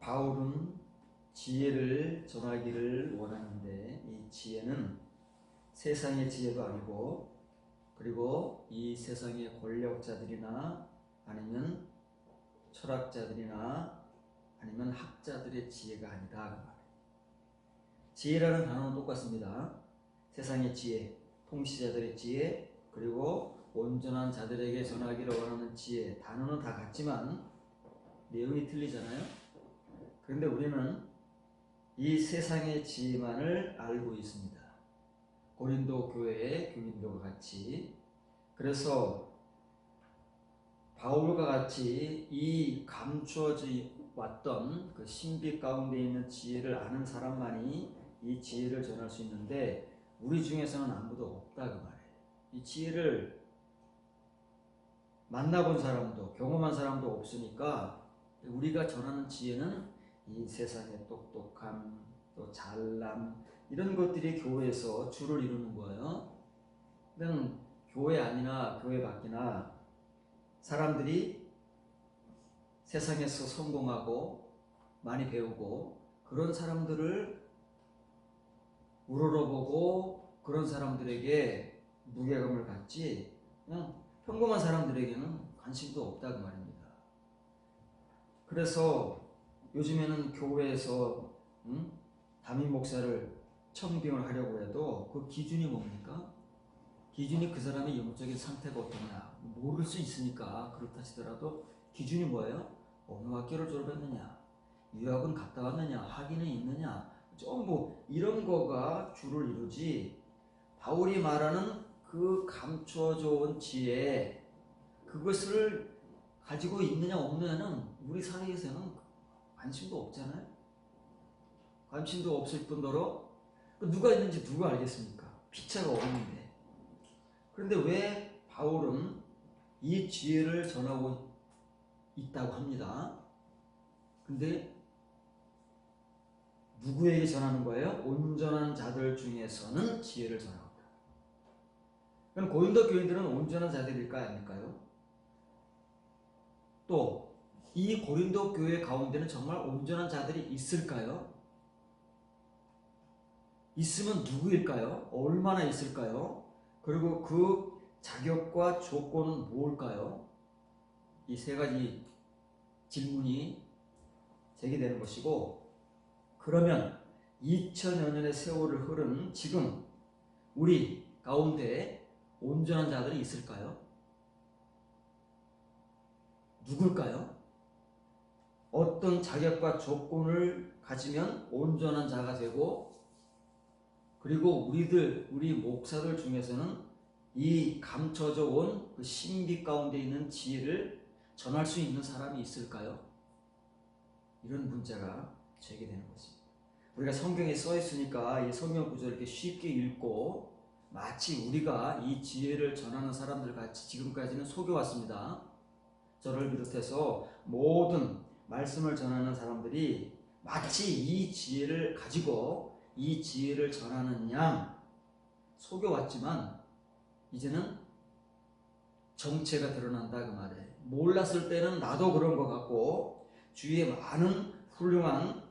바울은 지혜를 전하기를 원하는데 이 지혜는 세상의 지혜도 아니고 그리고 이 세상의 권력자들이나 아니면 철학자들이나 아니면 학자들의 지혜가 아니다. 지혜라는 단어는 똑같습니다. 세상의 지혜, 통치자들의 지혜, 그리고 온전한 자들에게 전하기를 원하는 지혜, 단어는 다 같지만 내용이 틀리잖아요. 그런데 우리는 이 세상의 지혜만을 알고 있습니다. 고린도 교회의 교인들과 같이. 그래서 바울과 같이 이 감추어져 왔던 그 신비 가운데 있는 지혜를 아는 사람만이 이 지혜를 전할 수 있는데 우리 중에서는 아무도 없다 그 말이에요. 이 지혜를 만나본 사람도 경험한 사람도 없으니까 우리가 전하는 지혜는 이 세상의 똑똑함, 또 잘남 이런 것들이 교회에서 주를 이루는 거예요. 그냥 교회 아니나 교회 밖이나 사람들이 세상에서 성공하고 많이 배우고 그런 사람들을 우러러보고 그런 사람들에게 무게감을 갖지 그냥 평범한 사람들에게는 관심도 없다 그 말입니다. 그래서 요즘에는 교회에서 담임 목사를 청빙을 하려고 해도 그 기준이 뭡니까? 기준이 그 사람의 영적인 상태가 어떠냐 모를 수 있으니까 그렇다 치더라도 기준이 뭐예요? 어느 학교를 졸업했느냐, 유학은 갔다 왔느냐, 학위는 있느냐, 전부 이런 거가 주를 이루지. 바울이 말하는 그 감추어져 온 지혜 그것을 가지고 있느냐 없느냐는 우리 사회에서는 관심도 없잖아요. 관심도 없을 뿐더러 누가 있는지 누가 알겠습니까? 피차가 없는데. 그런데 왜 바울은 이 지혜를 전하고 있다고 합니다. 근데 누구에게 전하는 거예요? 온전한 자들 중에서는 지혜를 전하고 있다. 그럼 고린도 교인들은 온전한 자들일까 아닐까요? 또 이 고린도 교회 가운데는 정말 온전한 자들이 있을까요? 있으면 누구일까요? 얼마나 있을까요? 그리고 그 자격과 조건은 뭘까요? 이 세 가지 질문이 제기되는 것이고, 그러면 2000여 년의 세월을 흐른 지금 우리 가운데 온전한 자들이 있을까요? 누굴까요? 어떤 자격과 조건을 가지면 온전한 자가 되고, 그리고 우리 목사들 중에서는 이 감춰져 온 그 신비 가운데 있는 지혜를 전할 수 있는 사람이 있을까요? 이런 문제가 제기되는 것입니다. 우리가 성경에 써 있으니까 이 성경 구절을 이렇게 쉽게 읽고 마치 우리가 이 지혜를 전하는 사람들 같이 지금까지는 속여왔습니다. 저를 비롯해서 모든 말씀을 전하는 사람들이 마치 이 지혜를 가지고 이 지혜를 전하는 양 속여왔지만 이제는 정체가 드러난다 그 말이에요. 몰랐을 때는 나도 그런 것 같고 주위에 많은 훌륭한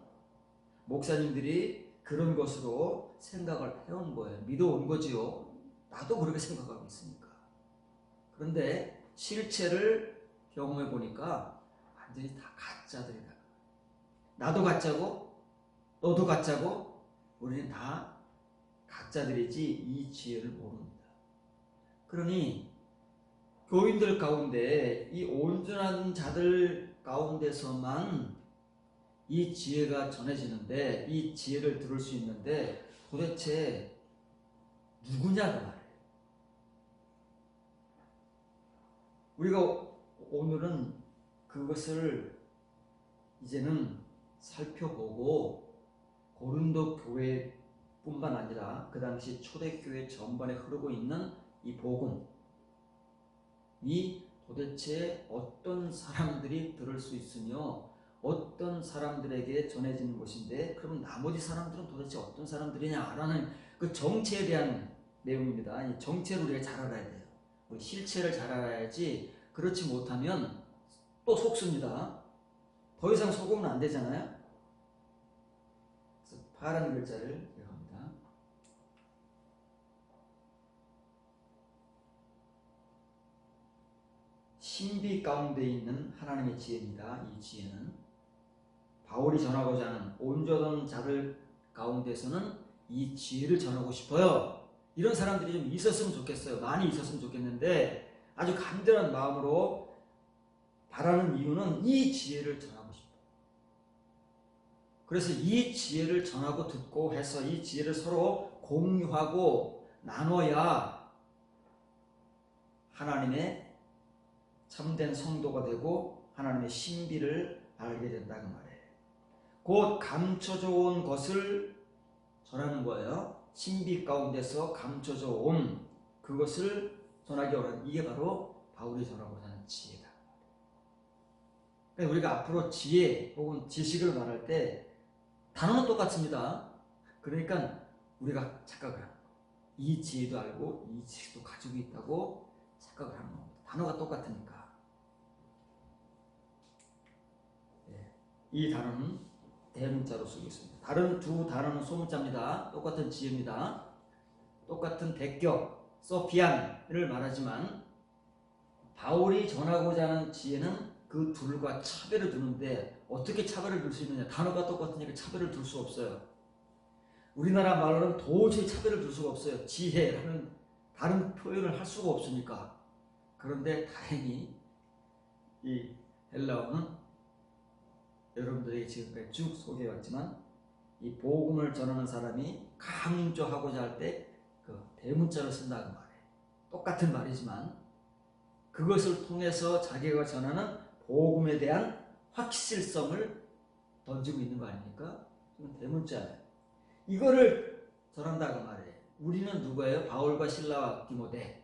목사님들이 그런 것으로 생각을 해온 거예요. 믿어온 거지요. 나도 그렇게 생각하고 있으니까. 그런데 실체를 경험해 보니까 완전히 다 가짜들이다. 나도 가짜고 너도 가짜고 우리는 다 가짜들이지 이 지혜를 모릅니다. 그러니 교인들 가운데 이 온전한 자들 가운데서만 이 지혜가 전해지는데 이 지혜를 들을 수 있는데 도대체 누구냐고 말해요. 우리가 오늘은 그것을 이제는 살펴보고 고린도 교회뿐만 아니라 그 당시 초대교회 전반에 흐르고 있는 이 복음이 도대체 어떤 사람들이 들을 수 있으며 어떤 사람들에게 전해지는 것인데 그럼 나머지 사람들은 도대체 어떤 사람들이냐라는 그 정체에 대한 내용입니다. 이 정체를 우리가 잘 알아야 돼요. 우리 실체를 잘 알아야지 그렇지 못하면 또 속습니다. 더 이상 속으면 안 되잖아요. 파란 글자를 기억합니다. 신비 가운데 있는 하나님의 지혜입니다. 이 지혜는 바울이 전하고자 하는 온전한 자들 가운데서는 이 지혜를 전하고 싶어요. 이런 사람들이 좀 있었으면 좋겠어요. 많이 있었으면 좋겠는데 아주 간절한 마음으로 바라는 이유는 이 지혜를 전하고 싶어요. 그래서 이 지혜를 전하고 듣고 해서 이 지혜를 서로 공유하고 나눠야 하나님의 참된 성도가 되고 하나님의 신비를 알게 된다는 말이에요. 곧 감춰져 온 것을 전하는 거예요. 신비 가운데서 감춰져 온 그것을 전하기 원하는, 이게 바로 바울이 전하고자 하는 지혜다. 우리가 앞으로 지혜 혹은 지식을 말할 때 단어는 똑같습니다. 그러니까 우리가 착각을 하는 거예요. 이 지혜도 알고 이 지식도 가지고 있다고 착각을 하는 겁니다. 단어가 똑같으니까. 이 단어는 대문자로 쓰고 있습니다. 다른 두 단어는 소문자입니다. 똑같은 지혜입니다. 똑같은 대격, 소피안을 말하지만 바울이 전하고자 하는 지혜는 그 둘과 차별을 두는데 어떻게 차별을 둘 수 있느냐? 단어가 똑같으니까 차별을 둘 수 없어요. 우리나라 말로는 도저히 차별을 둘 수가 없어요. 지혜라는 다른 표현을 할 수가 없으니까. 그런데 다행히 이 헬라어는 여러분들에게 지금까지 쭉 소개해왔지만 이 복음을 전하는 사람이 강조하고자 할 때 그 대문자를 쓴다는 말이에요. 똑같은 말이지만 그것을 통해서 자기가 전하는 복음에 대한 확실성을 던지고 있는 거 아닙니까? 대문자예요. 이거를 전한다고 말이에요. 우리는 누구예요? 바울과 실라와 디모데,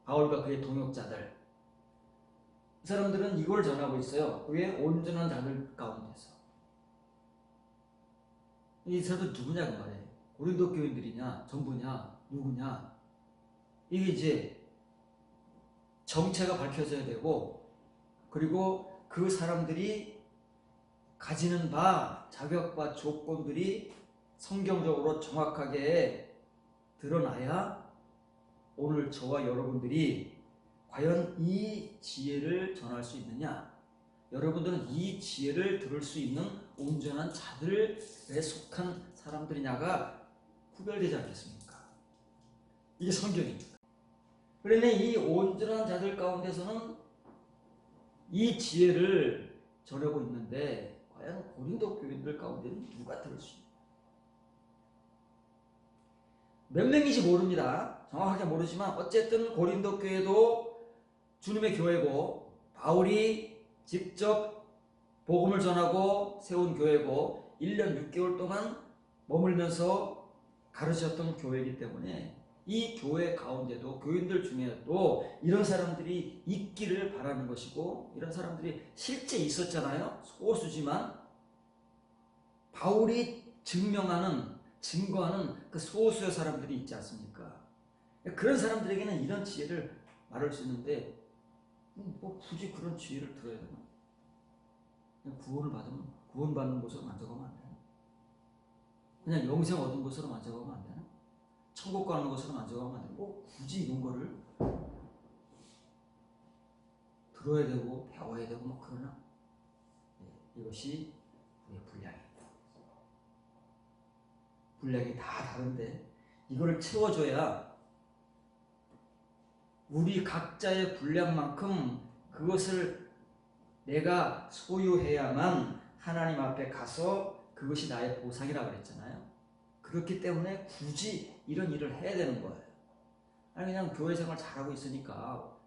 바울과 그의 동역자들. 이 사람들은 이걸 전하고 있어요. 왜? 온전한 자들 가운데서. 이 사람들 누구냐 그 말이에요. 고린도 교인들이냐, 전부냐, 누구냐. 이게 이제 정체가 밝혀져야 되고, 그리고 그 사람들이 가지는 바, 자격과 조건들이 성경적으로 정확하게 드러나야 오늘 저와 여러분들이 과연 이 지혜를 전할 수 있느냐? 여러분들은 이 지혜를 들을 수 있는 온전한 자들에 속한 사람들이냐가 구별되지 않겠습니까? 이게 성경입니다. 그런데 이 온전한 자들 가운데서는 이 지혜를 전하고 있는데 과연 고린도 교인들 가운데는 누가 들을 수 있냐? 몇 명인지 모릅니다. 정확하게 모르지만 어쨌든 고린도 교회도 주님의 교회고 바울이 직접 복음을 전하고 세운 교회고 1년 6개월 동안 머물면서 가르쳤던 교회이기 때문에 이 교회 가운데도 교인들 중에도 이런 사람들이 있기를 바라는 것이고 이런 사람들이 실제 있었잖아요. 소수지만 바울이 증거하는 그 소수의 사람들이 있지 않습니까? 그런 사람들에게는 이런 지혜를 말할 수 있는데 뭐 굳이 그런 지혜를 들어야 되나? 그냥 구원받는 곳으로 만져가면 안 되나? 그냥 영생 얻은 곳으로 만져가면 안 되나? 천국 가는 곳으로 만져가면 안 되나? 뭐 굳이 이런 거를 들어야 되고 배워야 되고 뭐 그러나? 이것이 우리의 분량입니다. 분량이 다 다른데 이거를 채워줘야 우리 각자의 분량만큼 그것을 내가 소유해야만 하나님 앞에 가서 그것이 나의 보상이라고 그랬잖아요. 그렇기 때문에 굳이 이런 일을 해야 되는 거예요. 아니 그냥 교회 생활 잘하고 있으니까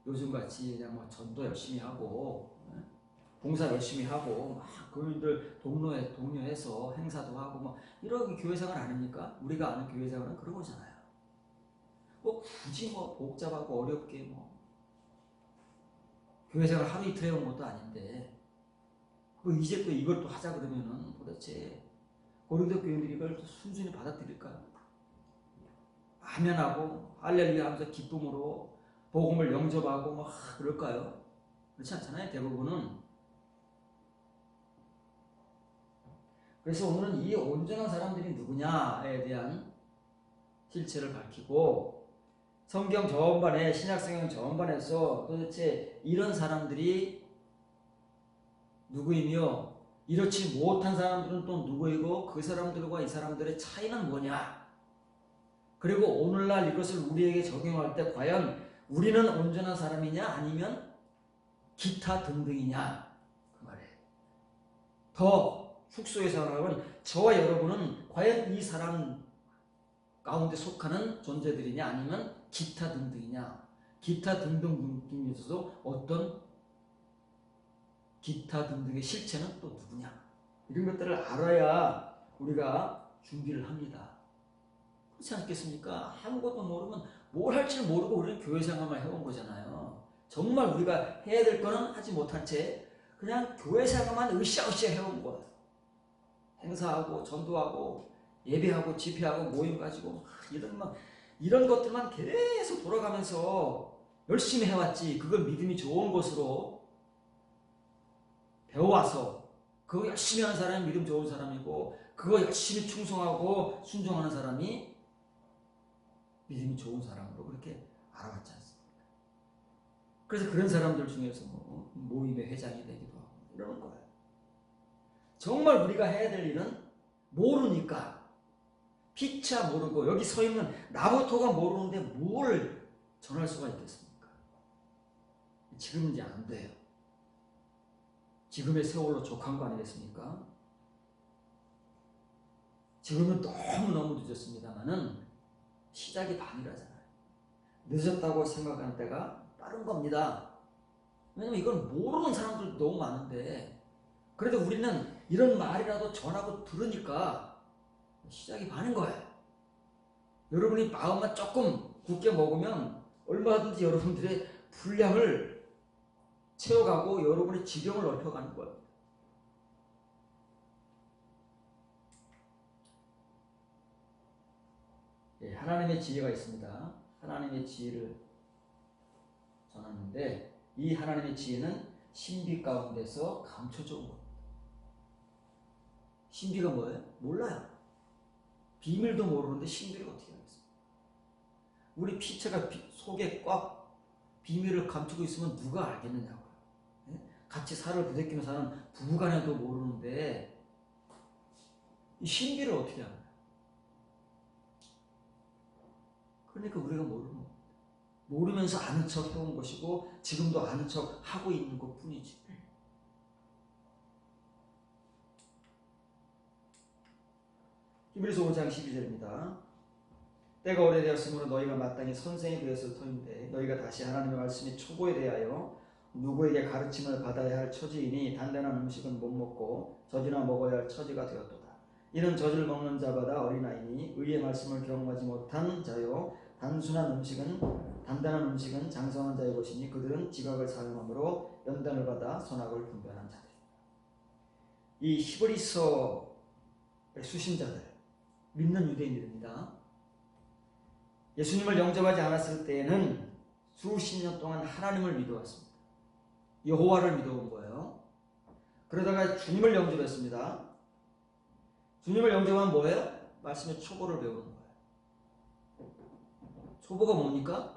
요즘같이 그냥 뭐 전도 열심히 하고 봉사 열심히 하고 막 교인들 독려해서 행사도 하고 뭐 이런 교회 생활 아닙니까? 우리가 아는 교회 생활은 그런 거잖아요. 뭐 굳이 뭐 복잡하고 어렵게 뭐 교회 생활 하루 이틀 해온 것도 아닌데 뭐 이제 또 이걸 또 하자 그러면은 도대체 고린도 교인들이 이걸 순순히 받아들일까요? 아멘하고 할렐루야 하면서 기쁨으로 복음을 영접하고 막 그럴까요? 그렇지 않잖아요. 대부분은 그래서 오늘은 이 온전한 사람들이 누구냐에 대한 실체를 밝히고 성경 전반에 신약 성경 전반에서 도대체 이런 사람들이 누구이며 이렇지 못한 사람들은 또 누구이고 그 사람들과 이 사람들의 차이는 뭐냐, 그리고 오늘날 이것을 우리에게 적용할 때 과연 우리는 온전한 사람이냐 아니면 기타 등등이냐 그 말이에요. 더 숙소에서 말하면 저와 여러분은 과연 이 사람 가운데 속하는 존재들이냐 아니면 기타 등등이냐, 기타 등등 중에서도 어떤 기타 등등의 실체는 또 누구냐, 이런 것들을 알아야 우리가 준비를 합니다. 그렇지 않겠습니까? 아무것도 모르면 뭘 할지를 모르고 우리는 교회 생활만 해온 거잖아요. 정말 우리가 해야 될 거는 하지 못한 채 그냥 교회 생활만 으쌰으쌰 해온 거예요. 행사하고 전도하고 예배하고 집회하고 모임 가지고 이런 것들만 계속 돌아가면서 열심히 해왔지. 그걸 믿음이 좋은 것으로 배워와서 그거 열심히 하는 사람이 믿음 좋은 사람이고 그거 열심히 충성하고 순종하는 사람이 믿음이 좋은 사람으로 그렇게 알아봤지 않습니까? 그래서 그런 사람들 중에서 모임의 회장이 되기도 하고 이러는 거예요. 정말 우리가 해야 될 일은 모르니까, 피차 모르고 여기 서 있는 나부터가 모르는데 뭘 전할 수가 있겠습니까? 지금 이제 안 돼요. 지금의 세월로 족한 거 아니겠습니까? 지금은 너무너무 늦었습니다만은 시작이 반이라잖아요. 늦었다고 생각하는 때가 빠른 겁니다. 왜냐면 이건 모르는 사람들도 너무 많은데 그래도 우리는 이런 말이라도 전하고 들으니까 시작이 반인 거예요. 여러분이 마음만 조금 굳게 먹으면 얼마든지 여러분들의 분량을 채워가고 여러분의 지경을 넓혀가는 거예요. 예, 하나님의 지혜가 있습니다. 하나님의 지혜를 전하는데 이 하나님의 지혜는 신비 가운데서 감춰져 온 겁니다. 신비가 뭐예요? 몰라요. 비밀도 모르는데 신비를 어떻게 하겠습니까? 우리 피체가 속에 꽉 비밀을 감추고 있으면 누가 알겠느냐고요. 예? 같이 살을 부대끼며 사는 부부간에도 모르는데 이 신비를 어떻게 하냐? 그러니까 우리가 모르면서 아는 척 해온 것이고 지금도 아는 척 하고 있는 것 뿐이지. 히브리서 5장 12절입니다. 때가 오래되었으므로 너희가 마땅히 선생이 되었을 터인데 너희가 다시 하나님의 말씀의 초보에 대하여 누구에게 가르침을 받아야 할 처지이니 단단한 음식은 못 먹고 젖이나 먹어야 할 처지가 되었도다. 이는 젖을 먹는 자마다 어린아이니 의의 말씀을 경험하지 못한 자요 단단한 음식은 장성한 자의 것이니 그들은 지각을 사용함으로 연단을 받아 선악을 분별한 자들이다. 이 히브리서의 수신자들, 믿는 유대인들입니다. 예수님을 영접하지 않았을 때에는 수십 년 동안 하나님을 믿어왔습니다. 여호와를 믿어온 거예요. 그러다가 주님을 영접했습니다. 주님을 영접하면 뭐예요? 말씀의 초보를 배우는 거예요. 초보가 뭡니까?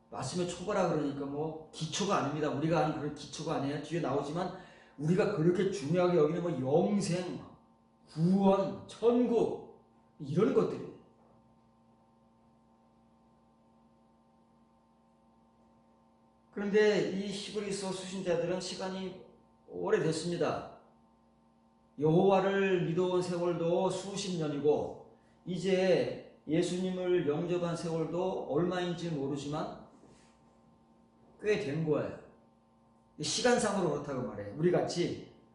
말씀의 초보라 그러니까 기초가 아닙니다. 우리가 아는 그런 기초가 아니에요. 뒤에 나오지만 우리가 그렇게 중요하게 여기는 영생, 구원, 천국 이런 것들이에요. 그런데 이 히브리서 수신자들은 시간이 오래됐습니다. 여호와를 믿어온 세월도 수십 년이고 이제 예수님을 영접한 세월도 얼마인지 모르지만 꽤 된 거예요. 시간상으로 그렇다고 말해요.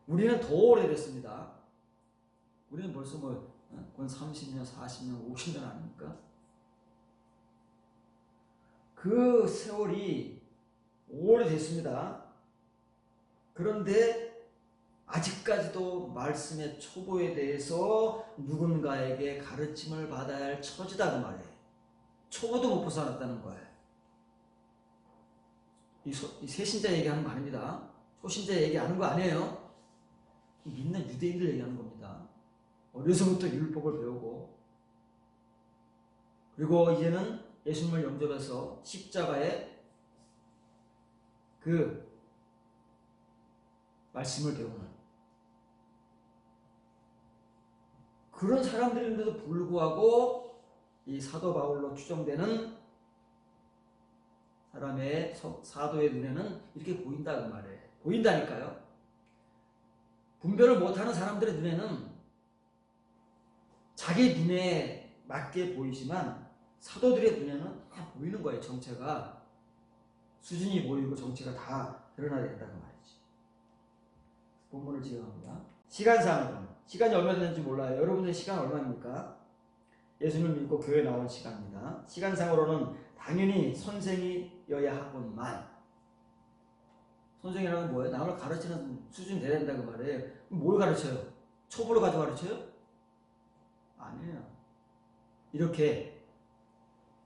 우리는 더 오래됐습니다. 우리는 벌써 그건 30년, 40년, 50년 아닙니까? 그 세월이 오래됐습니다. 그런데 아직까지도 말씀의 초보에 대해서 누군가에게 가르침을 받아야 할 처지다 그 말이에요. 초보도 못 벗어났다는 거예요. 이 새신자 얘기하는 거 아닙니다. 초신자 얘기하는 거 아니에요. 믿는 유대인들 얘기하는 겁니다. 어려서부터 율법을 배우고 그리고 이제는 예수님을 영접해서 십자가의 그 말씀을 배우는 그런 사람들인데도 불구하고 이 사도 바울로 추정되는 사람의 사도의 눈에는 이렇게 보인다 그 말이에요. 보인다니까요. 분별을 못하는 사람들의 눈에는 자기 눈에 맞게 보이지만 사도들의 눈에는 다 보이는 거예요. 정체가 수준이 보이고 정체가 다 드러나야 된다고 말이지. 본문을 지어갑니다. 시간상으로는 시간이 얼마 됐는지 몰라요. 여러분들 시간 얼마입니까? 예수님을 믿고 교회 나온 시간입니다. 시간상으로는 당연히 선생이어야 하건만 선생이라는 뭐예요? 남을 가르치는 수준이 돼야 된다고 말해요. 뭘 가르쳐요? 초보를 가지고 가르쳐요? 아니에요. 이렇게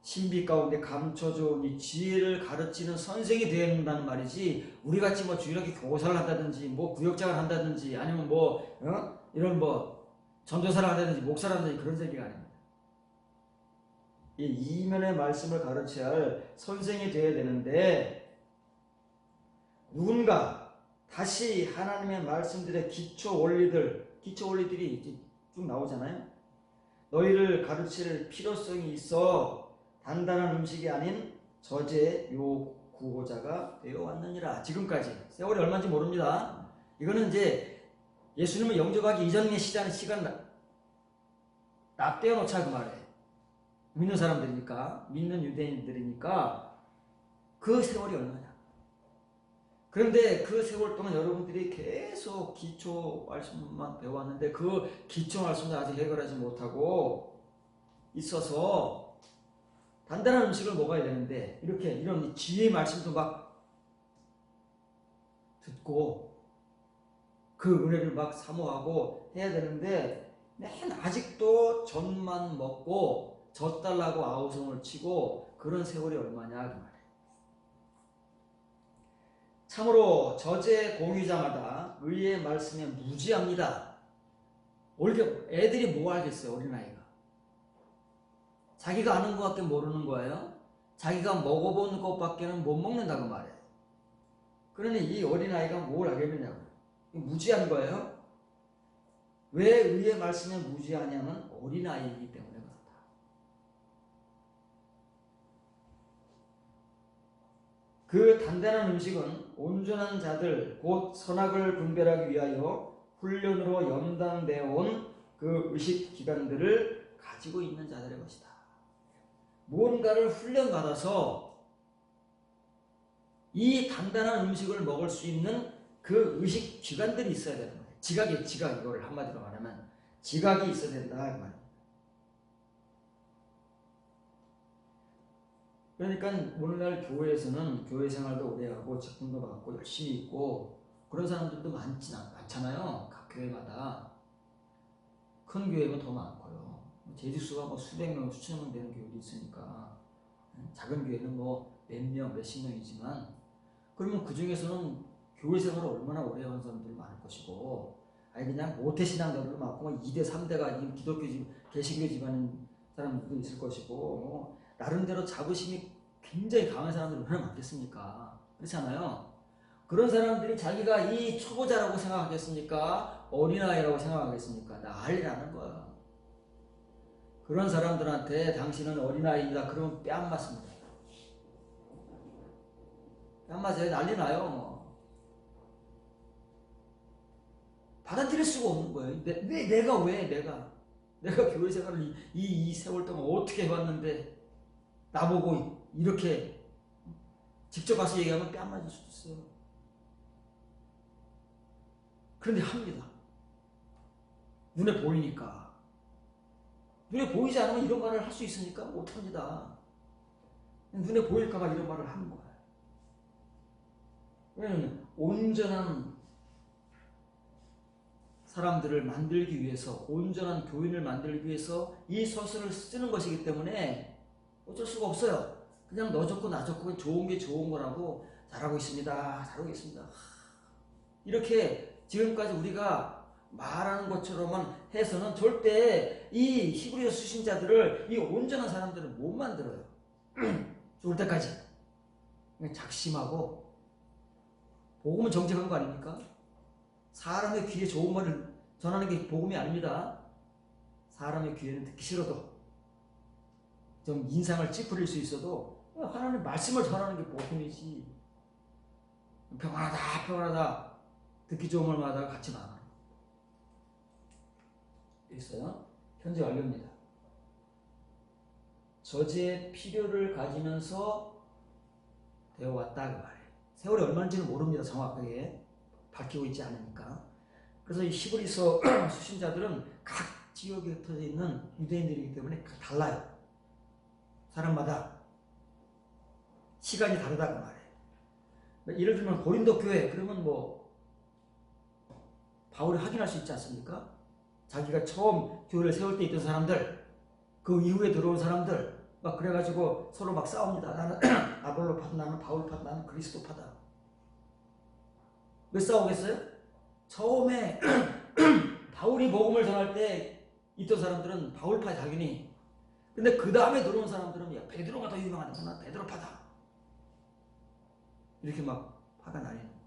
신비 가운데 감춰져 이 지혜를 가르치는 선생이 되어야 된다는 말이지 우리같이 뭐 주일학교 교사를 한다든지 뭐 구역장을 한다든지 아니면 뭐 이런 뭐 전도사를 한다든지 목사를 한다든지 그런 얘기가 아닙니다. 이 이면의 말씀을 가르쳐야 할 선생이 되어야 되는데 누군가 다시 하나님의 말씀들의 기초 원리들이 이제 쭉 나오잖아요. 너희를 가르칠 필요성이 있어 단단한 음식이 아닌 저제 요 구호자가 되어 왔느니라. 지금까지 세월이 얼마인지 모릅니다. 이거는 이제 예수님을 영접하기 이전의 시간 납대어 놓자 그 말이에요. 믿는 사람들이니까 믿는 유대인들이니까 그 세월이 얼마냐. 그런데 그 세월 동안 여러분들이 계속 기초 말씀만 배워왔는데 그 기초 말씀을 아직 해결하지 못하고 있어서 단단한 음식을 먹어야 되는데 이렇게 이런 지혜의 말씀도 막 듣고 그 은혜를 막 사모하고 해야 되는데 맨 아직도 젖만 먹고 젖달라고 아우성을 치고 그런 세월이 얼마냐 그 말이에요. 참으로 저제 공유자마다 의의 말씀에 무지합니다. 애들이 뭐 알겠어요. 어린아이가 자기가 아는 것밖에 모르는 거예요. 자기가 먹어본 것밖에는 못 먹는다고 말해요. 그러니 이 어린아이가 뭘 알겠느냐고. 무지한 거예요. 왜 의의 말씀에 무지하냐면 어린아이이기 때문에 그렇다. 그 단단한 음식은 온전한 자들 곧 선악을 분별하기 위하여 훈련으로 연단되어 온 그 의식 기관들을 가지고 있는 자들의 것이다. 무언가를 훈련받아서 이 단단한 음식을 먹을 수 있는 그 의식 기관들이 있어야 되는 거예요. 지각, 이거를 한마디로 말하면 지각이 있어야 된다 그 말이에요. 그러니까 오늘날 교회에서는 교회 생활도 오래 하고 직분도 받고 열심히 있고 그런 사람들도 많잖아요. 각 교회마다. 큰 교회면 더 많고요. 재직수가 뭐 수백 명, 수천 명 되는 교회도 있으니까 작은 교회는 뭐 몇 명, 몇십 명이지만 그러면 그 중에서는 교회 생활을 얼마나 오래 한 사람들이 많을 것이고 아니 그냥 모태신앙자들도 많고 2대, 3대가 기독교 개신교 집안인 사람들도 있을 것이고 나름대로 자부심이 굉장히 강한 사람들이 얼마나 많겠습니까? 그렇잖아요. 그런 사람들이 자기가 이 초보자라고 생각하겠습니까? 어린아이라고 생각하겠습니까? 난리 나는 거야. 그런 사람들한테 당신은 어린아이다 그러면 뺨 맞습니다. 뺨 맞아요. 난리 나요. 뭐. 받아들일 수가 없는 거예요. 내가 교회 생활을 이 세월 동안 어떻게 해왔는데 나보고 이렇게 직접 가서 얘기하면 뺨 맞을 수도 있어요. 그런데 합니다. 눈에 보이니까. 눈에 보이지 않으면 이런 말을 할 수 있으니까 못합니다. 눈에 보일까봐 이런 말을 하는 거예요. 왜냐하면 온전한 사람들을 만들기 위해서, 온전한 교인을 만들기 위해서 이 서술을 쓰는 것이기 때문에 어쩔 수가 없어요. 그냥 너 좋고 나 좋고 좋은 게 좋은 거라고 잘하고 있습니다. 이렇게 지금까지 우리가 말하는 것처럼만 해서는 절대 이 히브리서 수신자들을, 이 온전한 사람들을 못 만들어요. 죽을 때까지. 그냥 작심하고, 복음은 정직한 거 아닙니까? 사람의 귀에 좋은 말을 전하는 게 복음이 아닙니다. 사람의 귀에는 듣기 싫어도, 좀 인상을 찌푸릴 수 있어도 하나님의 말씀을 전하는 게 복음이지. 평안하다 평안하다 듣기 좋은 말마다 같이 나가는 거 있어요. 현재 완료입니다. 저지의 필요를 가지면서 되어왔다 그 말이에요. 세월이 얼마인지는 모릅니다. 정확하게 밝히고 있지 않으니까. 그래서 이 히브리서 수신자들은 각 지역에 흩어져 있는 유대인들이기 때문에 달라요. 사람마다 시간이 다르다 그 말이에요. 예를 들면 고린도 교회, 그러면 뭐 바울이 확인할 수 있지 않습니까? 자기가 처음 교회를 세울 때 있던 사람들, 그 이후에 들어온 사람들 막 그래가지고 서로 막 싸웁니다. 나는 아볼로 파다, 나는 바울 파다, 나는 그리스도 파다. 왜 싸우겠어요? 처음에 바울이 복음을 전할 때 있던 사람들은 바울파 당연히. 근데 그 다음에 들어온 사람들은 야 베드로가 더 유명하다, 난 베드로파다. 이렇게 막 화가 나뉘는 거예요.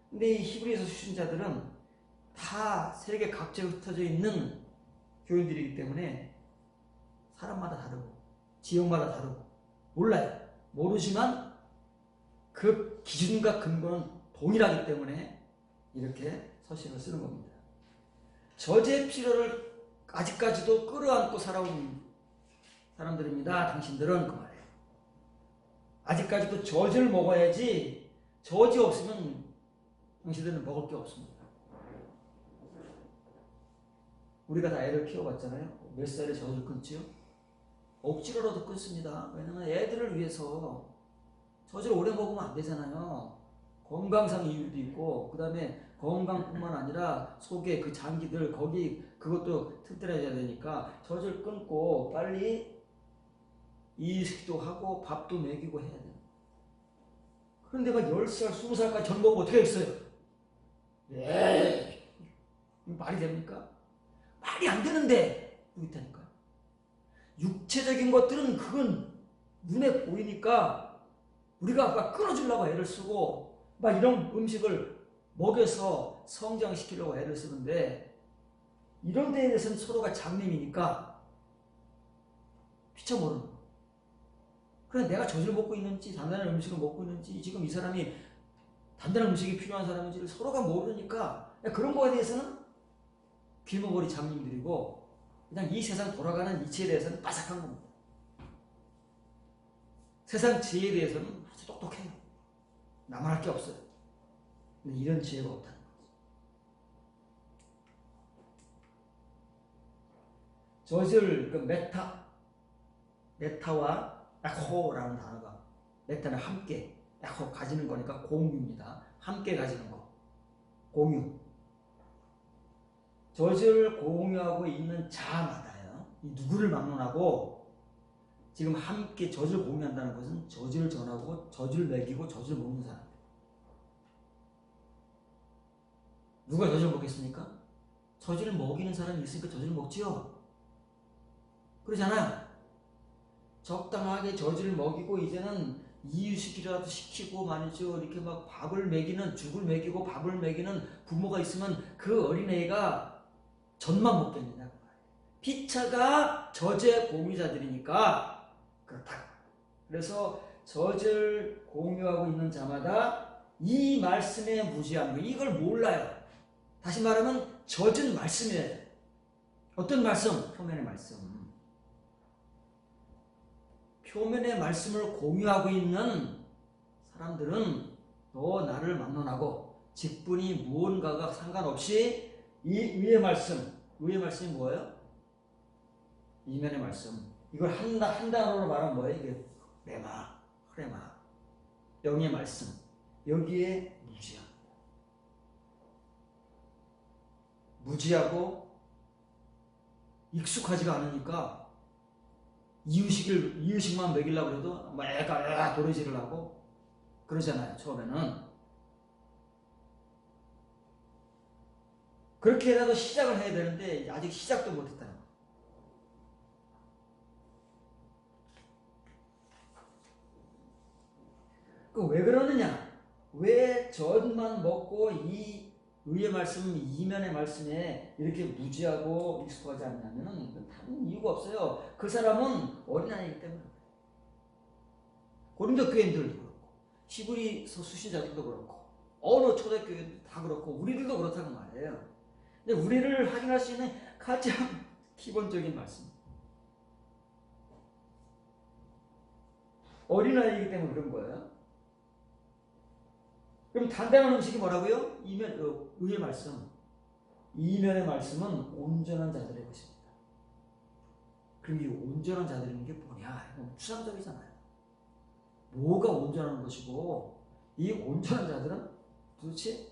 근데 이 히브리서 수신자들은 다 세계 각지에 흩어져 있는 교인들이기 때문에 사람마다 다르고 지역마다 다르고 몰라요. 모르지만 그 기준과 근거는 동일하기 때문에 이렇게 서신을 쓰는 겁니다. 저지의 필요를 아직까지도 끌어안고 살아온 사람들입니다. 당신들은 그 말이에요. 아직까지도 저지를 먹어야지, 저지 없으면 당신들은 먹을 게 없습니다. 우리가 다 애를 키워봤잖아요. 몇 살에 저지를 끊지요? 억지로라도 끊습니다. 왜냐면 애들을 위해서. 저지를 오래 먹으면 안 되잖아요. 건강상 이유도 있고, 그 다음에 건강뿐만 아니라 속에 그 장기들, 거기 그것도 튼튼해져야 되니까 저지를 끊고 빨리 이식도 하고 밥도 먹이고 해야 돼요. 그런데 막 10살, 20살까지 전 먹으면 어떻게 했어요? 예, 말이 됩니까? 말이 안 되는데 그렇다니까. 육체적인 것들은 그건 눈에 보이니까 우리가 막 끌어주려고 애를 쓰고 막 이런 음식을 먹여서 성장시키려고 애를 쓰는데, 이런 데에 대해서는 서로가 장님이니까 피쳐 모르는 거예요. 그래 내가 젖을 먹고 있는지 단단한 음식을 먹고 있는지, 지금 이 사람이 단단한 음식이 필요한 사람인지를 서로가 모르니까 그런 거에 대해서는 귀머거리 장님들이고, 그냥 이 세상 돌아가는 이치에 대해서는 빠삭한 겁니다. 세상 지혜에 대해서는 아주 똑똑해요. 나만 할 게 없어요. 근데 이런 지혜가 없다는 거죠. 저질, 그 메타와 에코라는 단어가, 메타는 함께, 에코 가지는 거니까 공유입니다. 함께 가지는 거. 공유. 저질 공유하고 있는 자마다요. 이 누구를 막론하고 지금 함께 젖을 공유한다는 것은 젖을 전하고 젖을 먹이고 젖을 먹는 사람. 누가 젖을 먹겠습니까? 젖을 먹이는 사람이 있으니까 젖을 먹지요. 그러잖아요. 적당하게 젖을 먹이고 이제는 이유식이라도 시키고 말이죠. 이렇게 막 밥을 먹이는, 죽을 먹이고 밥을 먹이는 부모가 있으면 그 어린애가 젖만 먹겠느냐. 피차가 젖의 공유자들이니까 그렇다. 그래서 젖을 공유하고 있는 자마다 이 말씀에 무지한 거, 이걸 몰라요. 다시 말하면 젖은 말씀이에요. 어떤 말씀? 표면의 말씀. 표면의 말씀을 공유하고 있는 사람들은 너 나를 막론하고 직분이 무언가가 상관없이 이 위의 말씀, 위의 말씀이 뭐예요? 이면의 말씀. 이걸 한 단어로 말하면 뭐예요? 이게 레마, 흐레마, 영의 말씀. 여기에 무지합니다. 무지하고 익숙하지가 않으니까 이유식만 먹이려고 해도 막 애가 도래질을 하고 그러잖아요. 처음에는. 그렇게라도 시작을 해야 되는데 아직 시작도 못했다는 거예요. 왜 그러느냐? 왜 젖만 먹고 이 의의 말씀, 이면의 말씀에 이렇게 무지하고 익숙하지 않냐면은 다른 이유가 없어요. 그 사람은 어린아이이기 때문에. 고린도 교인들도 그렇고, 히브리서 수신자들도 그렇고, 어느 초대교회도 다 그렇고, 우리들도 그렇다는 말이에요. 근데 우리를 확인할 수 있는 가장 기본적인 말씀. 어린아이이기 때문에 그런 거예요. 그럼 단단한 음식이 뭐라고요? 의의 말씀. 이면의 말씀은 온전한 자들의 것입니다. 그럼 이 온전한 자들인 게 뭐냐? 이건 추상적이잖아요. 뭐가 온전한 것이고 이 온전한 자들은 도대체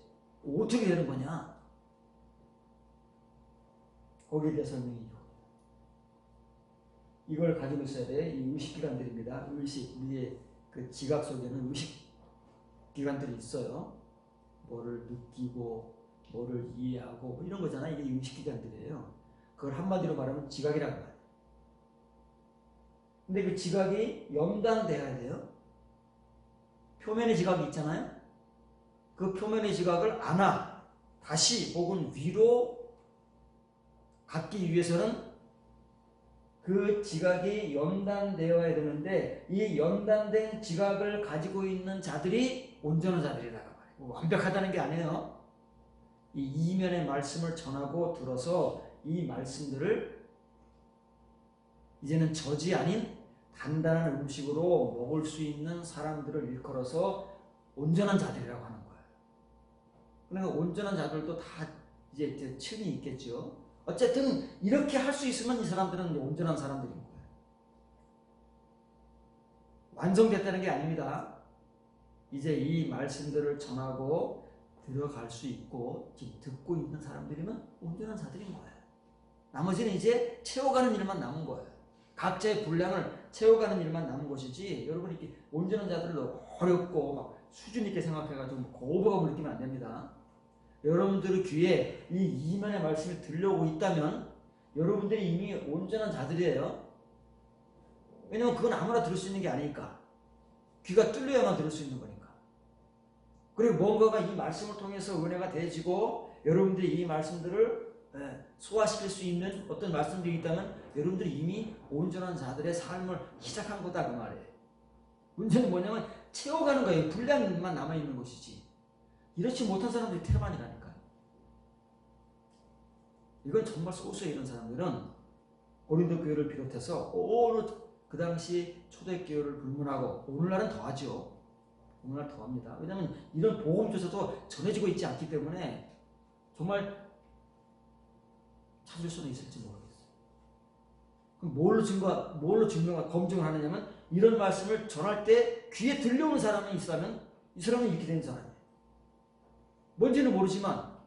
어떻게 되는 거냐? 거기에 대해 설명이죠. 이걸 가지고 있어야 돼. 이 의식기관들입니다. 우리의 그 지각 속에는 의식기관들이 있어요. 뭐를 느끼고 뭐를 이해하고 뭐 이런 거잖아요. 이게 의식기관들이에요. 그걸 한마디로 말하면 지각이라고 해요. 근데 그 지각이 연단돼야 돼요. 표면의 지각이 있잖아요. 그 표면의 지각을 다시 혹은 위로 갖기 위해서는 그 지각이 연단되어야 되는데 이 연단된 지각을 가지고 있는 자들이 온전한 자들이라고 말해요. 완벽하다는 게 아니에요. 이 이면의 말씀을 전하고 들어서 이 말씀들을 이제는 젖이 아닌 단단한 음식으로 먹을 수 있는 사람들을 일컬어서 온전한 자들이라고 하는 거예요. 그러니까 온전한 자들도 다 이제 층이 있겠죠. 어쨌든 이렇게 할 수 있으면 이 사람들은 온전한 사람들인 거예요. 완성됐다는 게 아닙니다. 이제 이 말씀들을 전하고 들어갈 수 있고 지금 듣고 있는 사람들이면 온전한 자들인 거예요. 나머지는 이제 채워가는 일만 남은 거예요. 각자의 분량을 채워가는 일만 남은 것이지 여러분이 이렇게 온전한 자들을 어렵고 막 수준 있게 생각해가지고 거부감을 느끼면 안 됩니다. 여러분들의 귀에 이 이면의 말씀이 들려오고 있다면 여러분들이 이미 온전한 자들이에요. 왜냐면 그건 아무나 들을 수 있는 게 아니니까. 귀가 뚫려야만 들을 수 있는 거니까. 그리고 뭔가가 이 말씀을 통해서 은혜가 되어지고 여러분들이 이 말씀들을 소화시킬 수 있는 어떤 말씀들이 있다면 여러분들이 이미 온전한 자들의 삶을 시작한 거다 그 말이에요. 문제는 뭐냐면 채워가는 거예요. 분량만 남아있는 것이지. 이렇지 못한 사람들이 태반이라니까요. 이건 정말 소수의 이런 사람들은 고린도 교회를 비롯해서 어느 그 당시 초대교회를 불문하고 오늘날은 더하죠. 오늘날 더합니다. 왜냐하면 이런 복음조차도 전해지고 있지 않기 때문에 정말 찾을 수는 있을지 모르겠어요. 그럼 뭘로 검증을 하느냐면 이런 말씀을 전할 때 귀에 들려오는 사람이 있다면 이 사람은 이렇게 된 사람이에요. 뭔지는 모르지만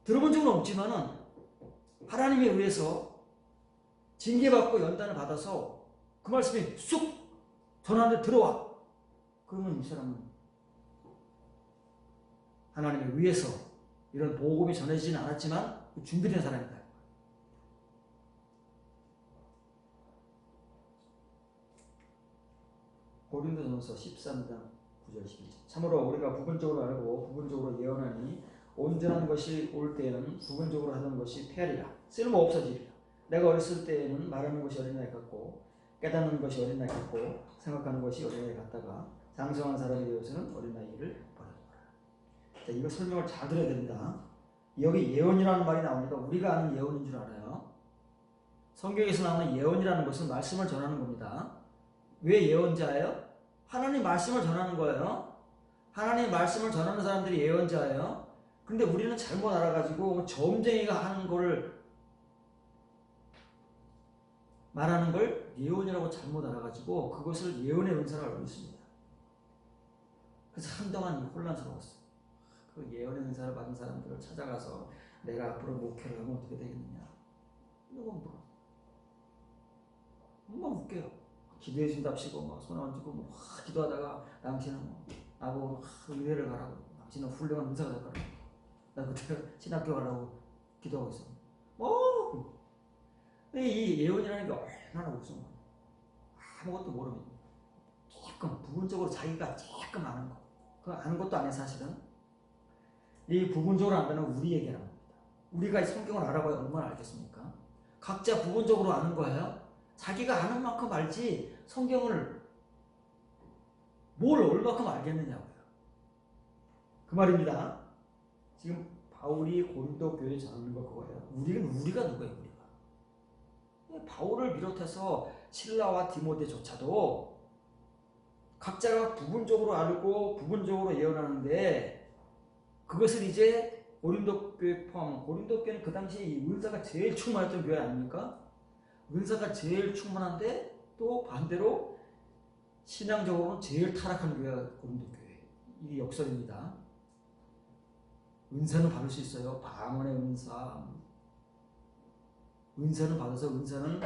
들어본 적은 없지만은 하나님에 의해서 징계받고 연단을 받아서 그 말씀이 쑥 전하는데 들어와. 그러면 이 사람은 하나님에 의해서 이런 복음이 전해지지는 않았지만 준비된 사람이다. 고린도전서 13장 9절 11절 참으로 우리가 부분적으로 알고 부분적으로 예언하니 온전한 것이 올 때에는 부분적으로 하던 것이 폐하리라 쓸모 없어지리라. 내가 어렸을 때에는 말하는 것이 어린아이 같고 깨닫는 것이 어린아이 같고 생각하는 것이 어린아이 같다가 장성한 사람이 되어서는 어린아이를 버렸노라. 자, 이거 설명을 잘 들어야 됩니다. 여기 예언이라는 말이 나오니까 우리가 아는 예언인 줄 알아요. 성경에서 나오는 예언이라는 것은 말씀을 전하는 겁니다. 왜 예언자예요? 하나님 말씀을 전하는 거예요. 하나님 말씀을 전하는 사람들이 예언자예요. 근데 우리는 잘못 알아가지고 점쟁이가 하는 거를 말하는 걸 예언이라고 잘못 알아가지고 그것을 예언의 은사를 알고 있습니다. 그래서 한동안 혼란스러웠어요. 그 예언의 은사를 받은 사람들을 찾아가서 내가 앞으로 목회를 하면 어떻게 되겠느냐. 이건 뭐 웃겨요. 기도해 준답시고 막 손 얹고 뭐 기도하다가 당신은 나보고 의대를 가라고 당신은 훌륭한 은사가 될 거라고 나 그때 신학교 가라고 기도하고 있어. 이 예언이라는 게 얼마나 무서운 거야. 아무것도 모르면 조금 부분적으로 자기가 조금 아는 거. 그 아는 것도 아니야 사실은. 이 부분적으로 안다는 우리 얘기라는 겁니다. 우리가 성경을 알아봐야 얼마나 알겠습니까? 각자 부분적으로 아는 거예요. 자기가 아는 만큼 알지 성경을 뭘 얼마큼 알겠느냐고요. 그 말입니다. 지금 바울이 고린도 교회에 전하는 거 그거예요. 우리가 누구예요? 우리가. 바울을 비롯해서 실라와 디모데조차도 각자가 부분적으로 알고 부분적으로 예언하는데 그것을 이제 고린도 교회 포함, 고린도 교회는 그 당시에 이 은사가 제일 충만했던 교회 아닙니까? 은사가 제일 충만한데 또 반대로 신앙적으로는 제일 타락한 교회가 고린도 교회. 이게 역설입니다. 은사는 받을 수 있어요. 방언의 은사. 은사는 받아서 은사는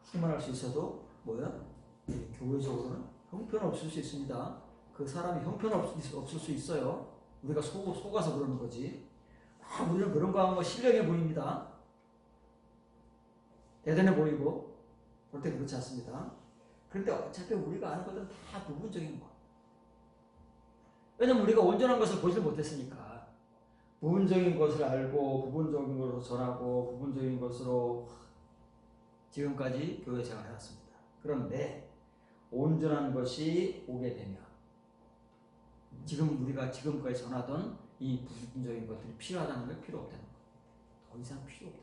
충만할 수 있어도 뭐야? 교회적으로는 형편없을 수 있습니다. 그 사람이 형편없을 수 있어요. 우리가 속아서 그러는 거지. 우리는 그런 거 하면 뭐 신령해 보입니다. 대단해 보이고 절대 그렇지 않습니다. 그런데 어차피 우리가 아는 것은 다 부분적인 거. 왜냐면 우리가 온전한 것을 보지 못했으니까. 부분적인 것을 알고 부분적인 것으로 전하고 부분적인 것으로 지금까지 교회 생활을 해왔습니다. 그런데 온전한 것이 오게 되면 지금 우리가 지금까지 전하던 이 부분적인 것들이 필요하다는 걸 필요 없다는 거. 더 이상 필요 없다.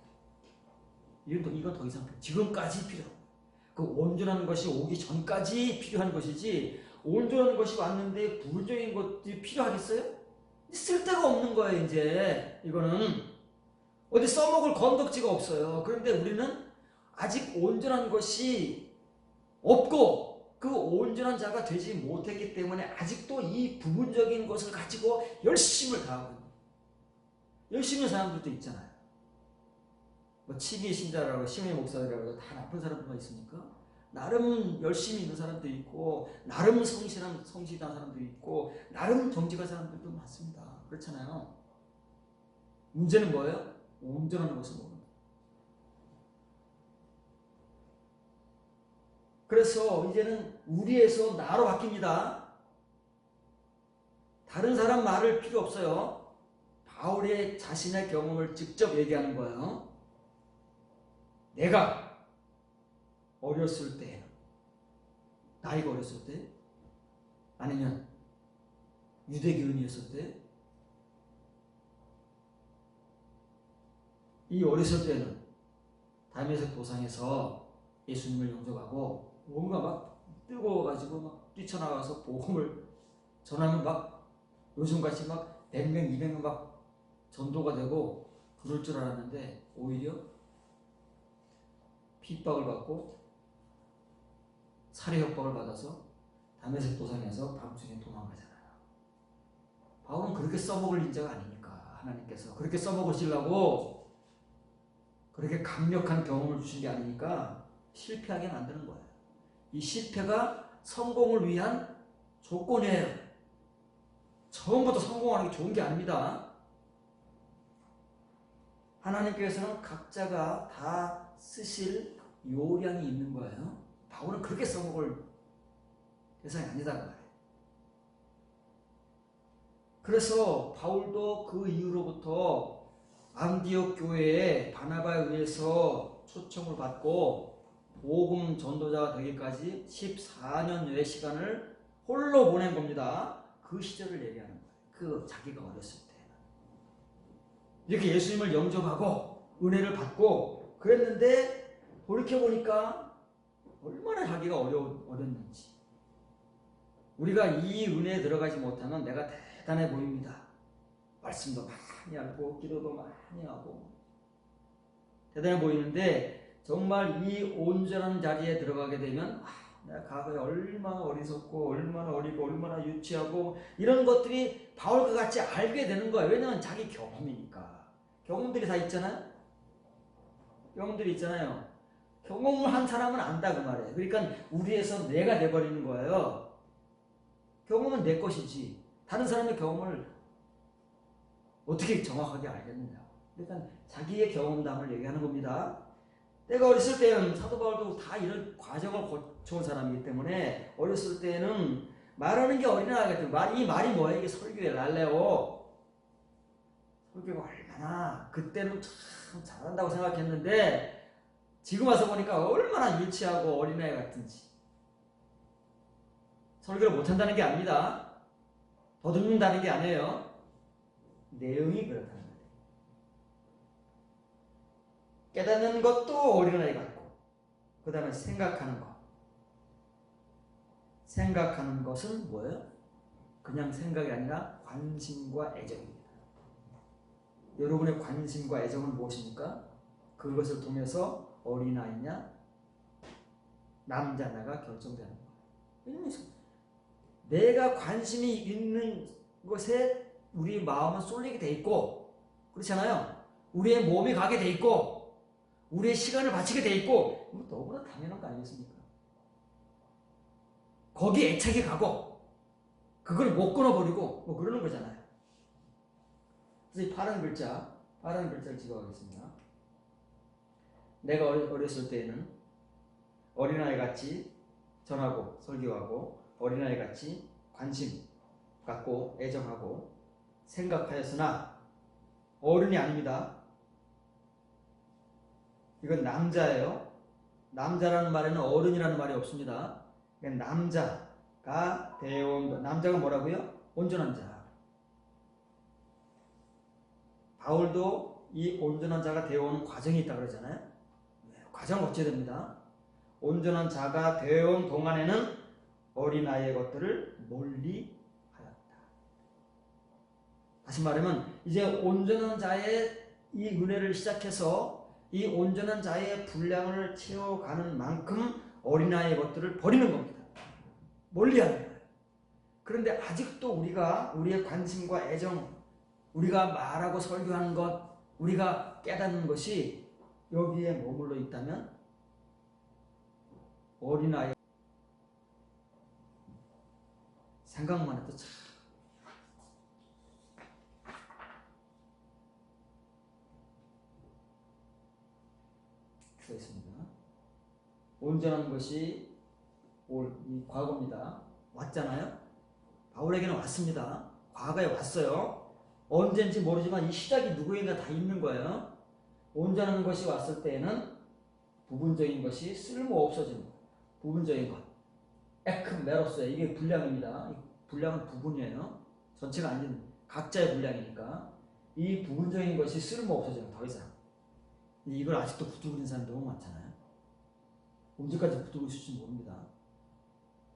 이건 더 이상 지금까지 필요. 그 온전한 것이 오기 전까지 필요한 것이지 온전한 것이 왔는데 부분적인 것들이 필요하겠어요? 쓸데가 없는 거예요. 이제 이거는 어디 써먹을 건덕지가 없어요. 그런데 우리는 아직 온전한 것이 없고 그 온전한 자가 되지 못했기 때문에 아직도 이 부분적인 것을 가지고 열심을 다하고 있는 열심히 하는 사람들도 있잖아요. 뭐 치기 신자라고 심해 목사라고 다 나쁜 사람들만 있습니까? 나름 열심히 있는 사람도 있고 나름 성실한 사람도 있고 나름 정직한 사람들도 많습니다. 그렇잖아요. 문제는 뭐예요? 온전한 것을 모르는 거예요. 그래서 이제는 우리에서 나로 바뀝니다. 다른 사람 말을 필요 없어요. 바울의 자신의 경험을 직접 얘기하는 거예요. 내가 어렸을 때, 나이가 어렸을 때, 아니면 유대교인이었을 때, 이 어렸을 때는 다메섹 도상에서 예수님을 영접하고 뭔가 막 뜨거워가지고 막 뛰쳐나가서 복음을 전하면 막 요즘같이 막 100명, 200명 막 전도가 되고 그럴 줄 알았는데 오히려 핍박을 받고 살해 협박을 받아서 다메섹 도상에서 밤중에 도망가잖아요. 바울은 그렇게 써먹을 인자가 아니니까 하나님께서 그렇게 써먹으시려고 그렇게 강력한 경험을 주신 게 아니니까 실패하게 만드는 거예요. 이 실패가 성공을 위한 조건이에요. 처음부터 성공하는 게 좋은 게 아닙니다. 하나님께서는 각자가 다 쓰실 요량이 있는 거예요. 바울은 그렇게 써먹을 대상이 아니다 그 말이에요. 그래서 바울도 그 이후로부터 안디옥 교회에 바나바에 의해서 초청을 받고 복음 전도자가 되기까지 14년여의 시간을 홀로 보낸 겁니다. 그 시절을 얘기하는 거예요. 그 자기가 어렸을 때 이렇게 예수님을 영접하고 은혜를 받고 그랬는데 돌이켜보니까 얼마나 자기가 어렸는지. 우리가 이 은혜에 들어가지 못하면 내가 대단해 보입니다. 말씀도 많이 알고 기도도 많이 하고 대단해 보이는데 정말 이 온전한 자리에 들어가게 되면 내가 과거에 얼마나 어리석고 얼마나 어리고 얼마나 유치하고 이런 것들이 바울과 같이 알게 되는 거예요. 왜냐하면 자기 경험이니까. 경험들이 다 있잖아요. 경험들이 있잖아요. 경험을 한 사람은 안다 그 말이에요. 그러니까 우리에서 내가 돼버리는 거예요. 경험은 내 것이지 다른 사람의 경험을 어떻게 정확하게 알겠느냐. 일단 자기의 경험담을 얘기하는 겁니다. 내가 어렸을 때는 사도 바울도 다 이런 과정을 거쳐온 사람이기 때문에 어렸을 때는 말하는 게 어린아이 같은 이 말이 뭐예요? 이게 설교의 랄레오. 설교가 얼마나 그때는 참 잘한다고 생각했는데 지금 와서 보니까 얼마나 유치하고 어린아이 같은지. 설교를 못한다는 게 아닙니다. 더듬는다는 게 아니에요. 내용이 그렇다는 거예요. 깨닫는 것도 어린아이 같고 그 다음에 생각하는 것. 생각하는 것은 뭐예요? 그냥 생각이 아니라 관심과 애정입니다. 여러분의 관심과 애정은 무엇입니까? 그것을 통해서 어린아이냐 남자냐가 결정되는 거예요. 왜냐면 내가 관심이 있는 것에 우리 마음은 쏠리게 돼 있고 그렇잖아요. 우리의 몸이 가게 돼 있고 우리의 시간을 바치게 돼 있고 너무나 당연한 거 아니겠습니까? 거기에 애착이 가고 그걸 못 끊어버리고 뭐 그러는 거잖아요. 그래서 이 파란 글자를 찍어가겠습니다. 내가 어렸을 때에는 어린아이 같이 전하고 설교하고 어린아이 같이 관심 갖고 애정하고 생각하였으나 어른이 아닙니다. 이건 남자예요. 남자라는 말에는 어른이라는 말이 없습니다. 남자가 되어온 남자가 뭐라고요? 온전한 자. 바울도 이 온전한 자가 되어오는 과정이 있다고 그러잖아요. 과정을 거쳐야 됩니다. 온전한 자가 되어온 동안에는 어린아이의 것들을 멀리 하였다. 다시 말하면 이제 온전한 자의 이 은혜를 시작해서 이 온전한 자의 분량을 채워가는 만큼 어린아이의 것들을 버리는 겁니다. 멀리 하는 거예요. 그런데 아직도 우리가 우리의 관심과 애정, 우리가 말하고 설교하는 것, 우리가 깨닫는 것이 여기에 머물러 있다면 어린아이 생각만 해도 참 있습니다. 온전한 것이 이 과거입니다. 왔잖아요. 바울에게는 왔습니다. 과거에 왔어요. 언제인지 모르지만 이 시작이 누구인가 다 있는 거예요. 온전한 것이 왔을 때에는 부분적인 것이 쓸모없어지는 거예요. 부분적인 것. 에크메로스에 이게 분량입니다. 분량은 부분이에요. 전체가 아닌 각자의 분량이니까 이 부분적인 것이 쓸모없어지는 더 이상. 이걸 아직도 붙들고 있는 사람이 너무 많잖아요. 언제까지 붙들고 있을지 모릅니다.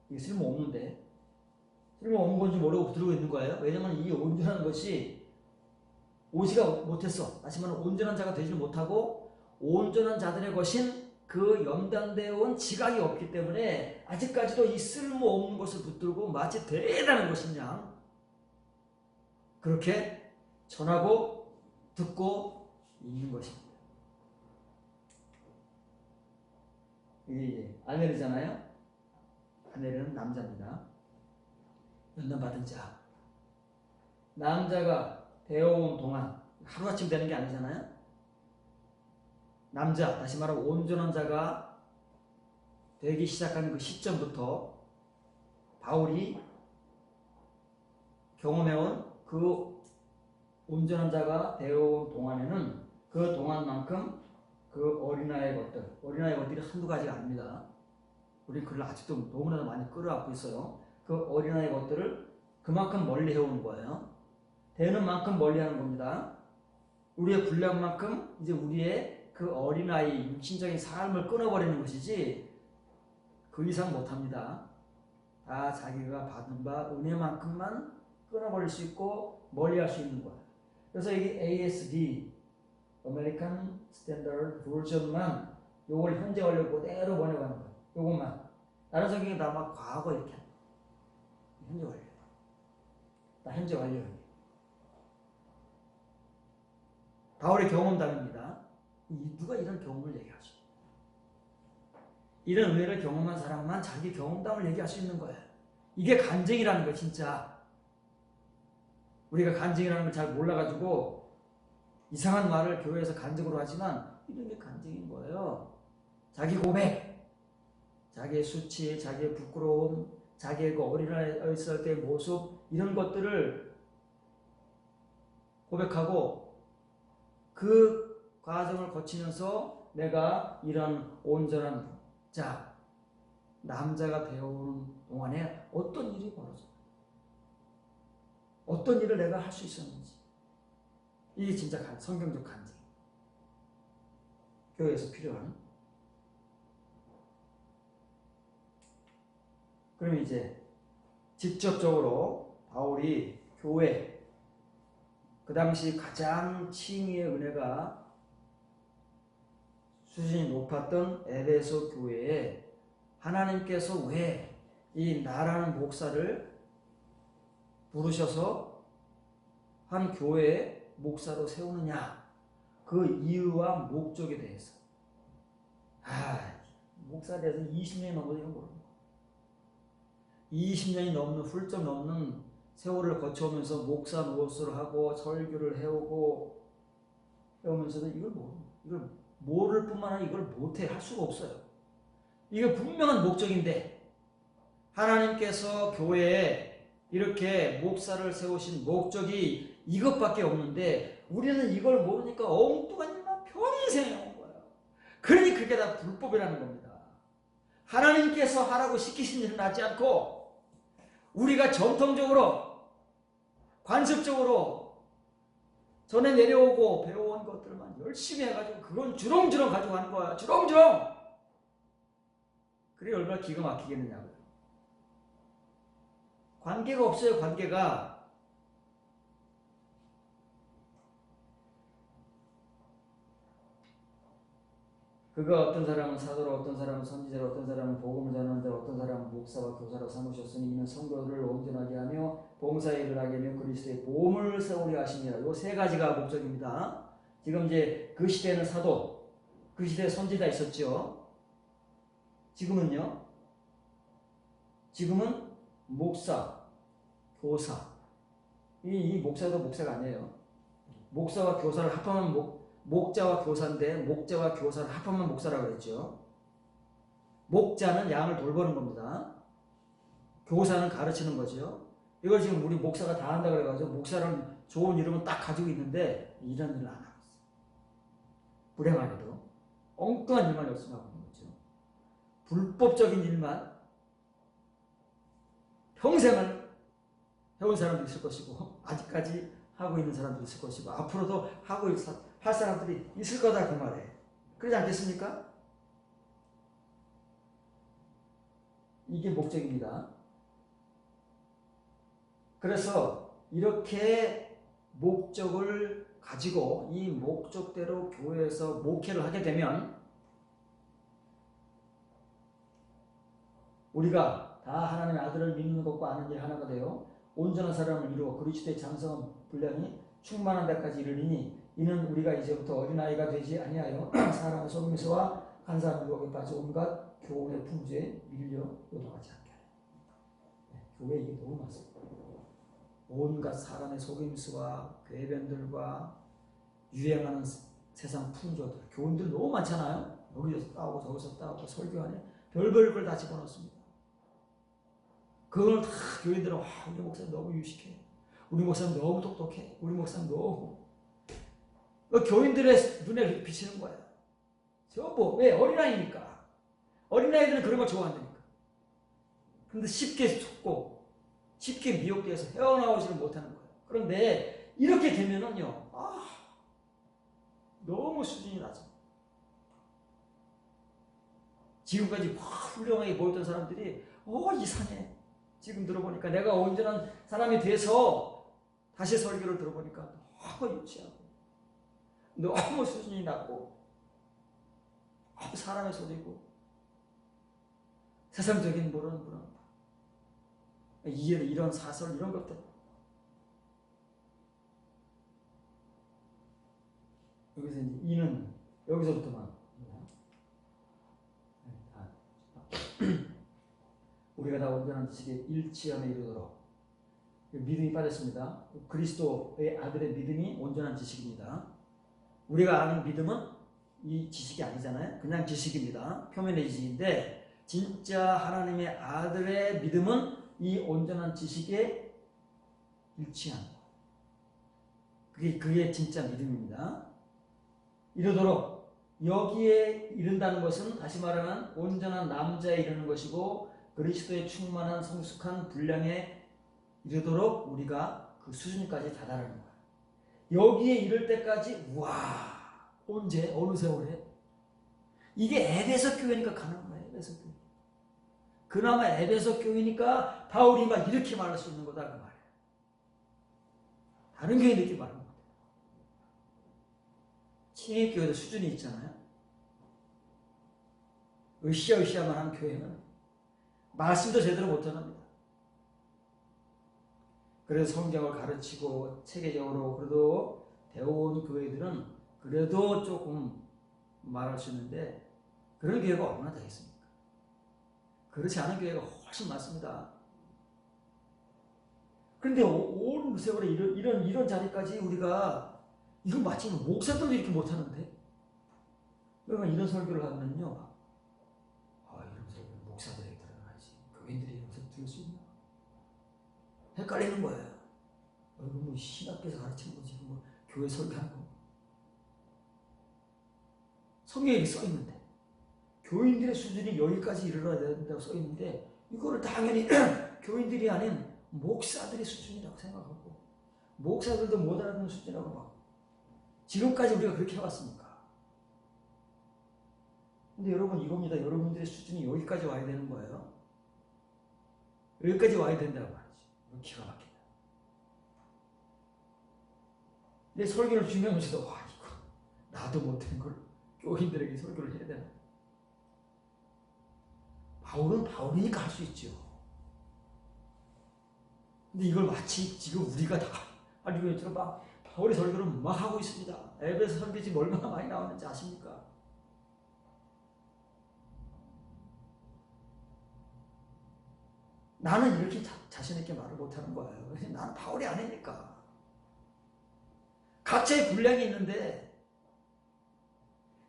이게 쓸모없는데 쓸모없는 건지 모르고 붙들고 있는 거예요. 왜냐면 이 온전한 것이 오지가 못했어. 다시 말하면 온전한 자가 되지 못하고 온전한 자들의 것인 그 연단되어 온 지각이 없기 때문에 아직까지도 이 쓸모없는 것을 붙들고 마치 대단한 것인 양 그렇게 전하고 듣고 있는 것입니다. 이게 아넬이잖아요. 아넬은 남자입니다. 연단받은 자. 남자가 되어온 동안 하루아침 되는 게 아니잖아요. 남자, 다시 말하면 온전한 자가 되기 시작한 그 시점부터 바울이 경험해온 그 온전한 자가 되어온 동안에는 그 동안만큼 그 어린아이의 것들이 한두 가지가 아닙니다. 우리 그걸 아직도 너무나 많이 끌어안고 있어요. 그 어린아이의 것들을 그만큼 멀리 해오는 거예요. 되는 만큼 멀리 하는 겁니다. 우리의 분량만큼 이제 우리의 그 어린아이 육신적인 삶을 끊어버리는 것이지 그 이상 못합니다. 다 자기가 받은 바 은혜만큼만 끊어버릴 수 있고 멀리할 수 있는 거예요. 그래서 이게 ASV American Standard Version만 요걸 현재 완료 그대로 번역하는 거예요. 요것만 다른 성경에 다 막 과거 이렇게 현재 완료 다 현재 완료. 바울의 경험담입니다. 누가 이런 경험을 얘기하죠? 이런 은혜를 경험한 사람만 자기 경험담을 얘기할 수 있는 거예요. 이게 간증이라는 거예요, 진짜. 우리가 간증이라는 걸 잘 몰라가지고 이상한 말을 교회에서 간증으로 하지만 이런 게 간증인 거예요. 자기 고백, 자기의 수치, 자기의 부끄러움, 자기의 그 어린아이 있을 때의 모습, 이런 것들을 고백하고 그 과정을 거치면서 내가 이런 온전한 자, 남자가 되어오는 동안에 어떤 일이 벌어져, 어떤 일을 내가 할 수 있었는지, 이게 진짜 성경적 간증, 교회에서 필요한. 그럼 이제 직접적으로 바울이 교회, 그 당시 가장 칭의의 은혜가 수준이 높았던 에베소 교회에 하나님께서 왜 이 나라는 목사를 부르셔서 한 교회의 목사로 세우느냐, 그 이유와 목적에 대해서. 목사에 대해서 20년이 넘어도 이건 모릅니다. 20년이 넘는, 훌쩍 넘는 세월을 거쳐오면서 목사 노릇을 하고 설교를 해오고 해오면서도 이걸 모릅니다. 이걸 모를 뿐만 아니라 이걸 못해, 할 수가 없어요. 이게 분명한 목적인데, 하나님께서 교회에 이렇게 목사를 세우신 목적이 이것밖에 없는데 우리는 이걸 모르니까 엉뚱한 일만 편히 생각하는 거예요. 그러니 그게 다 불법이라는 겁니다. 하나님께서 하라고 시키신 일은 하지 않고 우리가 전통적으로 관습적으로 전에 내려오고 배워온 것들만 열심히 해가지고 그건 주렁주렁 가지고 가는 거야. 주렁주렁. 그게 얼마나 기가 막히겠느냐고요. 관계가 없어요. 관계가. 그가 어떤 사람은 사도로, 어떤 사람은 선지자로, 어떤 사람은 복음을 전하는 자, 어떤 사람은 목사와 교사로 삼으셨으니 이는 성도를 온전하게 하며 봉사의 일을 하게 하며 그리스도의 보험을 세우려 하시니라. 이 세 가지가 목적입니다. 지금 이제 그 시대에는 사도, 그 시대에 선지자 있었죠. 지금은요. 지금은 목사, 교사. 이 목사도 목사가 아니에요. 목사와 교사를 합하면 목자와 교사인데 목자와 교사를 합하면 목사라고 그랬죠. 목자는 양을 돌보는 겁니다. 교사는 가르치는 거죠. 이걸 지금 우리 목사가 다 한다 그래가지고 목사는 좋은 이름은 딱 가지고 있는데 이런 일을 안 하고 있어요. 불행하게도 엉뚱한 일만 열심히 하고 있는 거죠. 불법적인 일만 평생을 해온 사람도 있을 것이고 아직까지 하고 있는 사람도 있을 것이고 앞으로도 할 사람들이 있을 거다, 그 말에. 그러지 않겠습니까? 이게 목적입니다. 그래서 이렇게 목적을 가지고 이 목적대로 교회에서 목회를 하게 되면 우리가 다 하나님의 아들을 믿는 것과 아는 일 하나가 되어 온전한 사람을 이루어 그리스도의 장성한 분량이 충만한 데까지 이르리니 이는 우리가 이제부터 어린아이가 되지 아니하여 사람의 속임수와 간사한 유혹에 빠져 온갖 교훈의 풍조에 밀려 요동하지 않게 하라. 교회 이게 너무 많습니다. 온갖 사람의 속임수와 궤변들과 유행하는 세상 풍조들, 교훈들 너무 많잖아요. 여기서 따오고 저기서 따오고 설교하네 별별 걸 다 집어넣습니다. 그걸 다 교인들은 우리 목사님 너무 유식해, 우리 목사님 너무 똑똑해, 우리 목사님 너무 교인들의 눈에 비치는 거야. 저뭐 왜? 어린아이니까. 어린아이들은 그런 걸 좋아한다니까. 근데 쉽게 속고 쉽게 미혹돼서 헤어나오지를 못하는 거예요. 그런데 이렇게 되면은요, 너무 수준이 낮아. 지금까지 훌륭하게 보였던 사람들이 이상해. 지금 들어보니까 내가 온전한 사람이 돼서 다시 설교를 들어보니까 너무 유치하고 너무 수준이 낮고 너무 사람의 소리고 세상적인 모르는 이런 사설 이런 것들 여기서 이제 이는 여기서부터만 우리가 다 온전한 지식에 일치함에 이르도록 믿음이 빠졌습니다. 그리스도의 아들의 믿음이 온전한 지식입니다. 우리가 아는 믿음은 이 지식이 아니잖아요. 그냥 지식입니다. 표면의 지식인데 진짜 하나님의 아들의 믿음은 이 온전한 지식에 일치하는 거예요. 그게 진짜 믿음입니다. 이르도록 여기에 이른다는 것은 다시 말하면 온전한 남자에 이르는 것이고 그리스도의 충만한 성숙한 분량에 이르도록 우리가 그 수준까지 다다르는 거예요. 여기에 이를 때까지 와 언제 어느 세월에 이게 에베소 교회니까 가는 거예요. 에베소 교회. 그나마 에베소 교회니까 바울이 막 이렇게 말할 수 있는 거다 그 말이에요. 다른 교회 이렇게 말하는 거예요. 친일 교회도 수준이 있잖아요. 으쌰으쌰만 한 교회는 말씀도 제대로 못 전합니다. 그래서 성경을 가르치고 체계적으로 그래도 배워온 교회들은 그래도 조금 말할 수 있는데 그런 교회가 얼마나 되겠습니까? 그렇지 않은 교회가 훨씬 많습니다. 그런데 온 세월에 이런 자리까지 우리가 이거 마치 목사들도 이렇게 못하는데 그러면 이런 설교를 하면요 이런 설교를 목사들에게 들어가야지 교인들이 이런 설교 들을 수 있나? 헷갈리는 거예요. 이거 뭐 신학교에서 가르치는 거지 뭐 교회 설교하는 거 성경에 써 있는데 교인들의 수준이 여기까지 이르러야 된다고 써 있는데 이거를 당연히 교인들이 아닌 목사들의 수준이라고 생각하고 목사들도 못 알아듣는 수준이라고 막 지금까지 우리가 그렇게 해왔습니까? 근데 여러분 이겁니다. 여러분들의 수준이 여기까지 와야 되는 거예요. 여기까지 와야 된다고 말이지. 기가 막히다. 내 설교를 주면서도 와 이거 나도 못된 걸 교인들에게 설교를 해야 되나? 바울은 바울이니까 할 수 있죠. 근데 이걸 마치 지금 우리가 다 아니 지금 막 바울의 설교를 막 하고 있습니다. 에베소 설교집 얼마나 많이 나왔는지 아십니까? 나는 이렇게 자신 있게 말을 못하는 거예요. 나는 바울이 아니니까. 각자의 분량이 있는데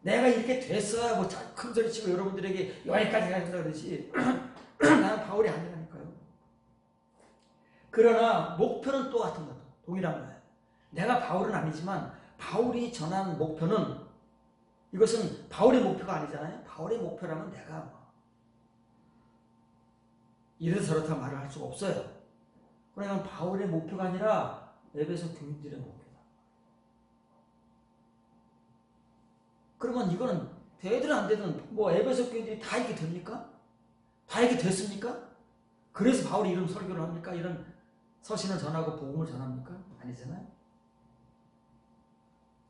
내가 이렇게 됐어야 뭐 큰 소리 치고 여러분들에게 여기까지 가야 된다 그러지. 나는 바울이 아니라니까요. 그러나 목표는 똑같은 거죠. 동일한 거예요. 내가 바울은 아니지만 바울이 전한 목표는 이것은 바울의 목표가 아니잖아요. 바울의 목표라면 내가 이래서 저렇다 말을 할 수가 없어요. 그러면 바울의 목표가 아니라 에베소 교인들의 목표다. 그러면 이거는 되든 안 되든 뭐 에베소 교인들이 다 이렇게 됩니까? 다 이렇게 됐습니까? 그래서 바울이 이런 설교를 합니까? 이런 서신을 전하고 복음을 전합니까? 아니잖아요.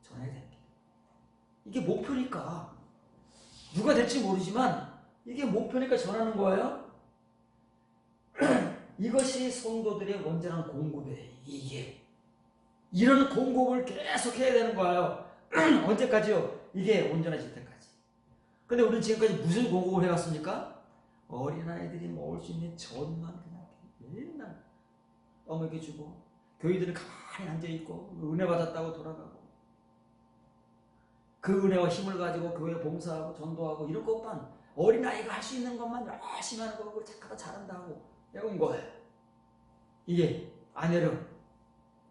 전해야 됩니다. 이게 목표니까 누가 될지 모르지만 이게 목표니까 전하는 거예요. 이것이 성도들의 온전한 공급이에요. 이게 이런 공급을 계속 해야 되는 거예요. 언제까지요? 이게 온전해질 때까지. 근데 우리는 지금까지 무슨 공급을 해왔습니까? 어린아이들이 먹을 수 있는 전만 그냥 맨날 떠먹여주고 교회들은 가만히 앉아있고 은혜 받았다고 돌아가고 그 은혜와 힘을 가지고 교회 봉사하고 전도하고 이런 것만 어린아이가 할 수 있는 것만 열심히 하는 거고 착하다 잘한다고 이런 거예요. 이게 아내로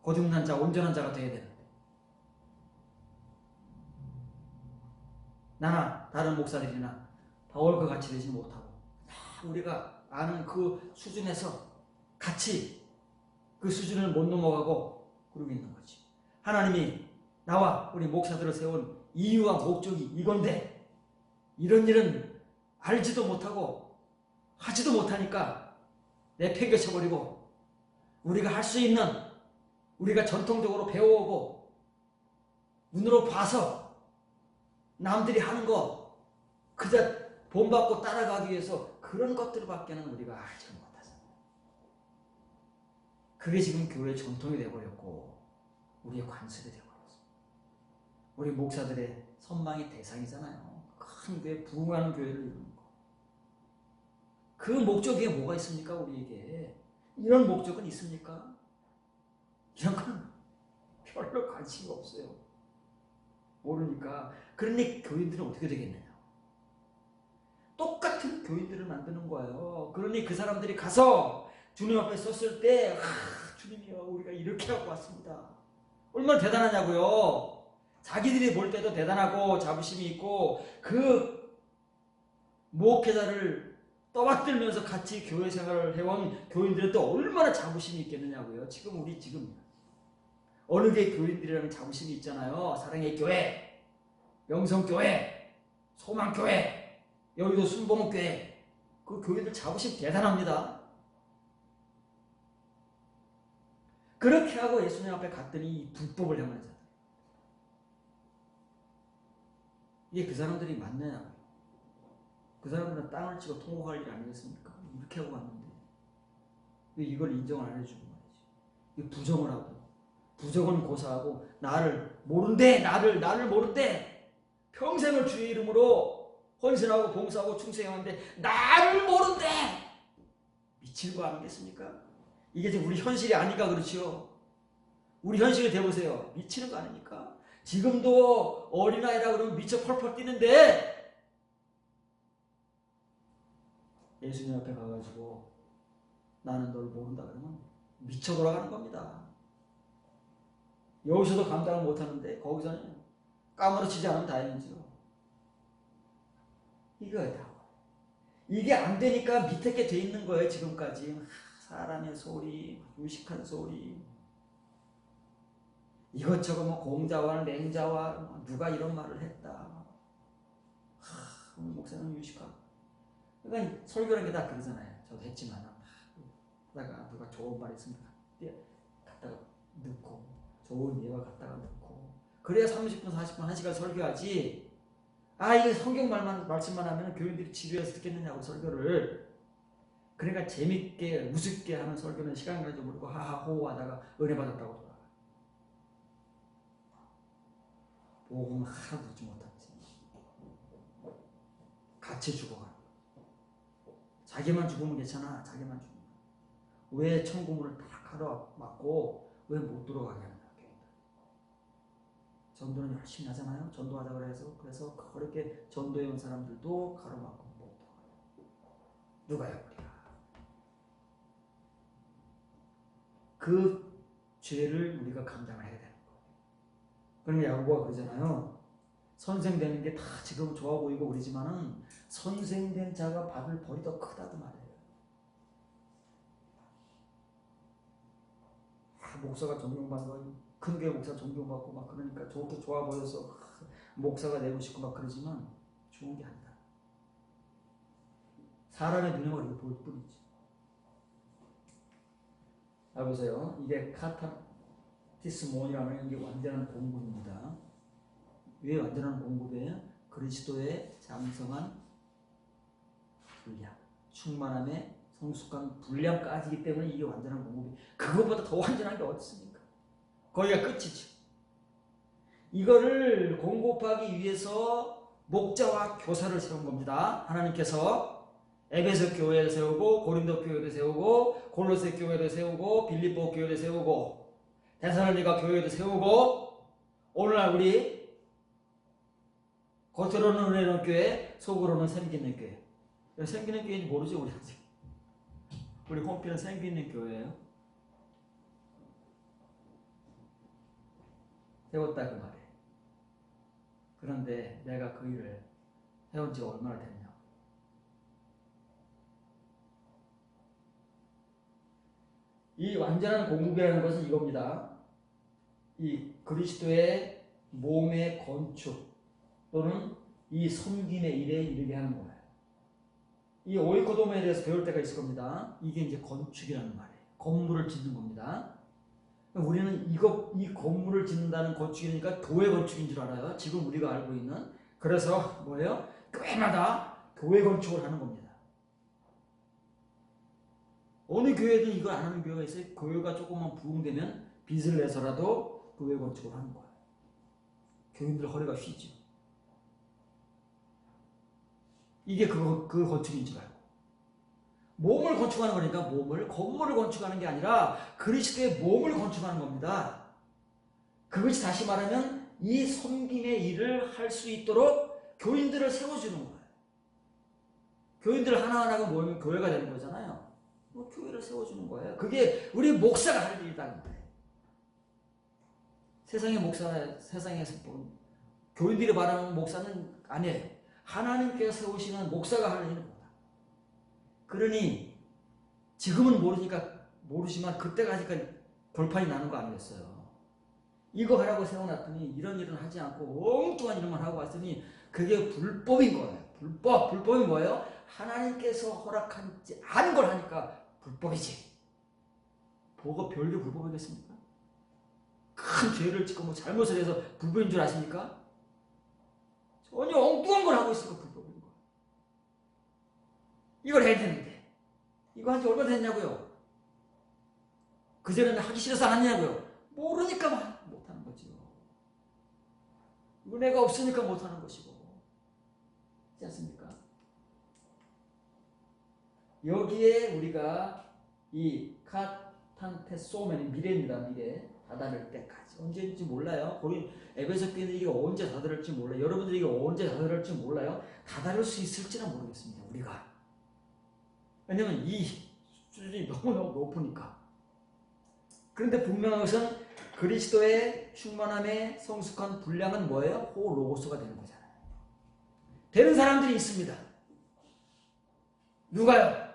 거듭난 자 온전한 자가 되어야 되는데 나나 다른 목사들이나 바울과 같이 되지 못하고 우리가 아는 그 수준에서 같이 그 수준을 못 넘어가고 그러고 있는 거지. 하나님이 나와 우리 목사들을 세운 이유와 목적이 이건데 이런 일은 알지도 못하고 하지도 못하니까 내팽개쳐버리고 우리가 할 수 있는 우리가 전통적으로 배워오고 눈으로 봐서 남들이 하는 거 그저 본받고 따라가기 위해서 그런 것들밖에는 우리가 알지 못하잖아요. 그게 지금 교회의 전통이 되어버렸고 우리의 관습이 되어버렸어요. 우리 목사들의 선망의 대상이잖아요. 큰 교회, 부흥하는 교회를 이루는 거. 그 목적에 뭐가 있습니까? 우리에게 이런 목적은 있습니까? 이런 건 별로 관심이 없어요. 모르니까. 그러니 교인들은 어떻게 되겠느냐. 똑같은 교인들을 만드는 거예요. 그러니 그 사람들이 가서 주님 앞에 섰을 때 주님이요 우리가 이렇게 하고 왔습니다. 얼마나 대단하냐고요. 자기들이 볼 때도 대단하고 자부심이 있고 그 목회자를 떠받들면서 같이 교회 생활을 해온 교인들은 또 얼마나 자부심이 있겠느냐고요. 지금 우리 어느 게 교인들이라는 자부심이 있잖아요. 사랑의 교회, 영성교회, 소망교회, 여의도 순복음교회. 그 교인들 자부심 대단합니다. 그렇게 하고 예수님 앞에 갔더니 불법을 행하는 자들. 이게 그 사람들이 맞느냐? 그 사람들은 땅을 치고 통곡할 일 아니겠습니까? 이렇게 하고 왔는데 왜 이걸 인정을 안 해주고 말이지? 이게 부정을 하고 부정은 고사하고 나를 모른대 나를 모른대 평생을 주의 이름으로 헌신하고 봉사하고 충성하는데 나를 모른대 미치는 거 아니겠습니까? 이게 지금 우리 현실이 아니까 그렇지요. 우리 현실을 대보세요. 미치는 거 아닙니까? 지금도 어린아이라 그러면 미쳐 펄펄 뛰는데 예수님 앞에 가가지고 나는 너를 모른다 그러면 미쳐 돌아가는 겁니다. 여기서도 감당을 못하는데 거기서는 까무러치지 않으면 다행이죠. 이거야. 이게 안 되니까 밑에 게 돼 있는 거예요. 지금까지 사람의 소리, 무식한 소리, 이것저것 뭐 공자와 맹자와 누가 이런 말을 했다. 오늘 목사는 유식하고. 그러니까 설교라는 게 다 그러잖아요. 저도 했지만 하다가 누가 좋은 말 있으면 갖다가 넣고 좋은 예화 갖다가 넣고 그래야 30분, 40분, 1시간 설교하지. 이게 성경 말씀만 하면 교인들이 지루해서 듣겠느냐고 설교를. 그러니까 재밌게 우습게 하는 설교는 시간 가지고 모르고 하하호호 하다가 은혜 받았다고 돌아가. 복음 하나도 듣지 못하지. 같이 죽어가는 거야. 자기만 죽으면 괜찮아. 자기만 죽으면. 왜 천국문을 다 가로막고 왜 못 들어가게 하는 거야. 전도는 열심히 하잖아요. 전도하자 그래서 그렇게 전도해 온 사람들도 가로막고 못 들어가요. 누가요? 우리가. 그 죄를 우리가 감당을 해야 되는 거예요. 그러면 야고보가 그러잖아요. 선생되는 게 다 지금 좋아 보이고 그러지만은 선생된 자가 받을 벌이 더 크다고 말해요. 목사가 존경받고 큰 교회 목사 존경받고 막 그러니까 좋게 좋아 보여서 목사가 되고 싶고 막 그러지만 좋은 게 아니다. 사람의 눈에 이렇게 보일 뿐이지. 보세요. 이게 카타티스몬이라는 게 완전한 공급입니다. 왜 완전한 공급이에요? 그리스도의 장성한 분량, 충만함의 성숙한 분량까지이기 때문에 이게 완전한 공급이. 그것보다 더 완전한 게 어디 있습니까? 거기가 끝이지. 이거를 공급하기 위해서 목자와 교사를 세운 겁니다. 하나님께서 에베소 교회를 세우고 고린도 교회를 세우고 골로새 교회를 세우고 빌립보 교회를 세우고 데살로니가 교회를 세우고 오늘날 우리 겉으로는 은혜로운 교회, 속으로는 생기는 교회. 생기는 교회인지 모르지 우리 아직. 우리 홈피는 생기는 교회예요. 세웠다 그 말이에요. 그런데 내가 그 일을 해온 지가 얼마나 됐냐. 이 완전한 공급이라는 것은 이겁니다. 이 그리스도의 몸의 건축 또는 이 섬김의 일에 이르게 하는 거예요. 이 오이코도메에 대해서 배울 때가 있을 겁니다. 이게 이제 건축이라는 말이에요. 건물을 짓는 겁니다. 우리는 이 건물을 짓는다는 건축이니까 교회 건축인 줄 알아요. 지금 우리가 알고 있는. 그래서 뭐예요? 교회마다 교회 건축을 하는 겁니다. 어느 교회든 이걸 안 하는 교회가 있어요. 교회가 조금만 부흥되면 빚을 내서라도 교회 건축을 하는 거예요. 교인들 허리가 휘죠. 이게 그 건축인 줄 알고. 몸을 건축하는 거니까 건물을 건축하는 게 아니라 그리스도의 몸을 건축하는 겁니다. 그것이 다시 말하면 이 섬김의 일을 할 수 있도록 교인들을 세워주는 거예요. 교인들 하나하나가 모이면 교회가 되는 거잖아요. 교회를 세워주는 거예요. 그게 우리 목사가 할 일이라는 거예요. 세상에서 본 교인들이 말하는 목사는 아니에요. 하나님께서 세우시는 목사가 하는 일은 뭐다. 그러니 지금은 모르지만 그때까지가 돌판이 나는 거 아니겠어요. 이거 하라고 세워놨더니 이런 일은 하지 않고 엉뚱한 일만 하고 왔더니 그게 불법인 거예요. 불법이 뭐예요? 하나님께서 허락하지 않은 걸 하니까 불법이지. 뭐가 별게 불법이겠습니까? 큰 죄를 짓고 잘못을 해서 불법인 줄 아십니까? 전혀 엉뚱한 걸 하고 있으니까 불법인 거예요. 이걸 해야 되는데 이거 한 지 얼마 됐냐고요? 그전에는 하기 싫어서 안 했냐고요? 모르니까 못하는 거지요. 은혜가 없으니까 못하는 것이고, 그렇지 않습니까? 여기에 우리가 이 카탄테소멘이 미래입니다. 미래 다다를 때까지 언제인지 몰라요. 거기 에베소 교회는 이게 언제 다다를지 몰라요. 여러분들이 이게 언제 다다를지 몰라요. 다다를 수 있을지는 모르겠습니다. 우리가 왜냐면 이 수준이 너무너무 높으니까. 그런데 분명한 것은 그리스도의 충만함의 성숙한 분량은 뭐예요? 호로고스가 되는 거잖아요. 되는 사람들이 있습니다. 누가요?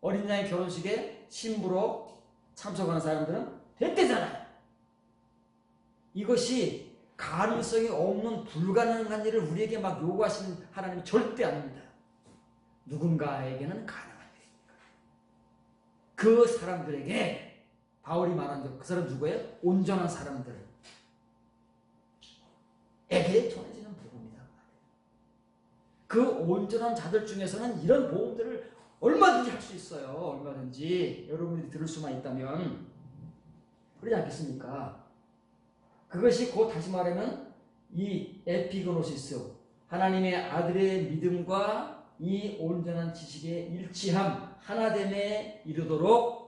어린 양의 결혼식에 신부로 참석하는 사람들은 됐대잖아요. 이것이 가능성이 없는 불가능한 일을 우리에게 막 요구하시는 하나님이 절대 아닙니다. 누군가에게는 가능한 일입니다. 그 사람들에게 바울이 말한 그 사람 누구예요? 온전한 사람들에게 전해지는 복음이다. 그 온전한 자들 중에서는 이런 복음들을 얼마든지 할 수 있어요. 얼마든지 여러분들이 들을 수만 있다면 그러지 않겠습니까? 그것이 곧 다시 말하면 이 에피그노시스 하나님의 아들의 믿음과 이 온전한 지식의 일치함 하나됨에 이르도록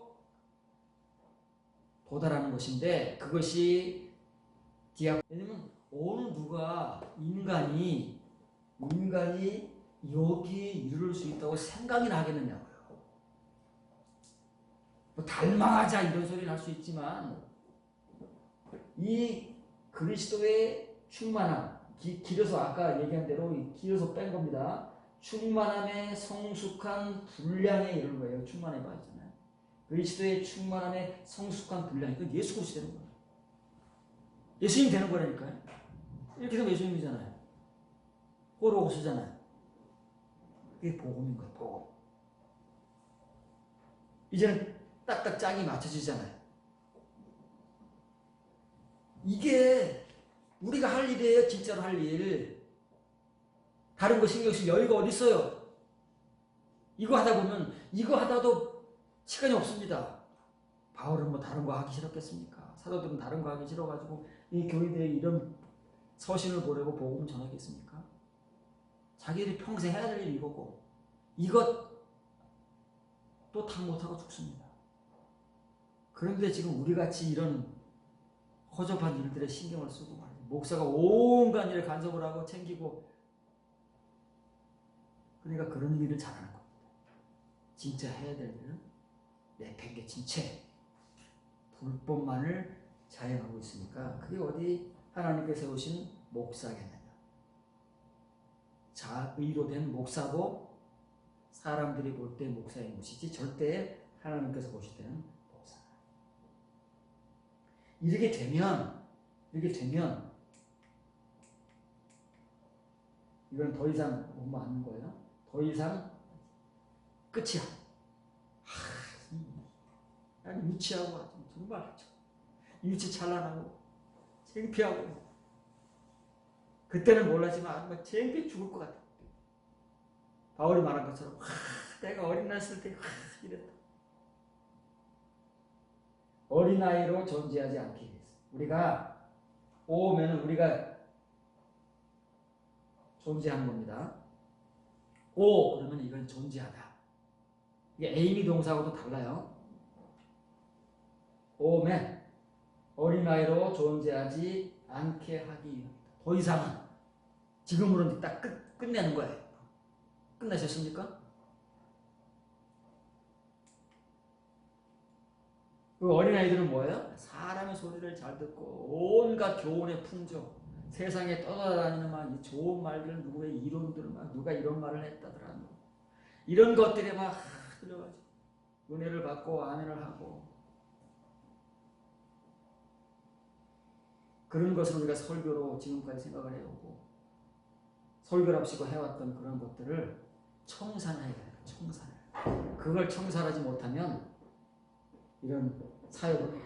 도달하는 것인데 그것이 왜냐면 어느 누가 인간이 여기에 이르를 수 있다고 생각이 나겠느냐고요. 뭐 닮아가자 이런 소리는 할 수 있지만 이 그리스도의 충만함 길어서 아까 얘기한 대로 길어서 뺀 겁니다. 충만함의 성숙한 분량에 이르는 거예요. 충만해 봐있잖아요. 그리스도의 충만함의 성숙한 분량, 이건 예수 그리스도 되는 거예요. 예수님 되는 거라니까요. 이렇게 되면 예수님이잖아요. 호로고스잖아요. 그게 복음인 거예요. 복음. 이제는 딱딱 짝이 맞춰지잖아요. 이게 우리가 할 일이에요. 진짜로 할 일. 다른 거 신경 쓸 여유가 어디 있어요? 이거 하다 보면 이거 하다도 시간이 없습니다. 바울은 뭐 다른 거 하기 싫었겠습니까? 사도들은 다른 거 하기 싫어가지고 이 교인들의 이런 서신을 보내고 복음을 전하겠습니까? 자기들이 평생 해야 될 일이 이거고 이것 또 다 못하고 죽습니다. 그런데 지금 우리같이 이런 허접한 일들에 신경을 쓰고 말이죠. 목사가 온갖 일을 간섭을 하고 챙기고 그러니까 그런 일을 잘하는 겁니다. 진짜 해야 될 일은 내팽개친 채 불법만을 자행하고 있으니까 그게 어디 하나님께서 세우신 목사겠느냐. 의로 된 목사고 사람들이 볼 때 목사인 것이지 절대 하나님께서 보실 때는 목사. 이렇게 되면 이건 더 이상 못 맞는 거예요. 더 이상 끝이야. 난 유치하고 정말 유치 찬란하고 창피하고 그때는 몰랐지만 정말 창피해 죽을 것 같아. 바울이 말한 것처럼 내가 어린 나이 있을 때 이랬다. 어린아이로 존재하지 않기 위해서 우리가 오면은 우리가 존재하는 겁니다. 오 그러면 이건 존재하다. 이게 에이미 동사하고도 달라요. 오멘, 어린아이로 존재하지 않게 하기 위함이다. 더 이상은 지금으로는 딱 끝내는 거예요. 끝나셨습니까? 그 어린아이들은 뭐예요? 사람의 소리를 잘 듣고 온갖 교훈의 풍조, 세상에 떠돌아다니는 막 좋은 말들, 누구의 이론들, 막 누가 이런 말을 했다더라, 이런 것들에 막 들려가지고 은혜를 받고 아멘을 하고, 그런 것을 우리가 설교로 지금까지 생각을 해오고 설교랍시고 해왔던 그런 것들을 청산해야 돼요. 청산. 그걸 청산하지 못하면 이런 사역을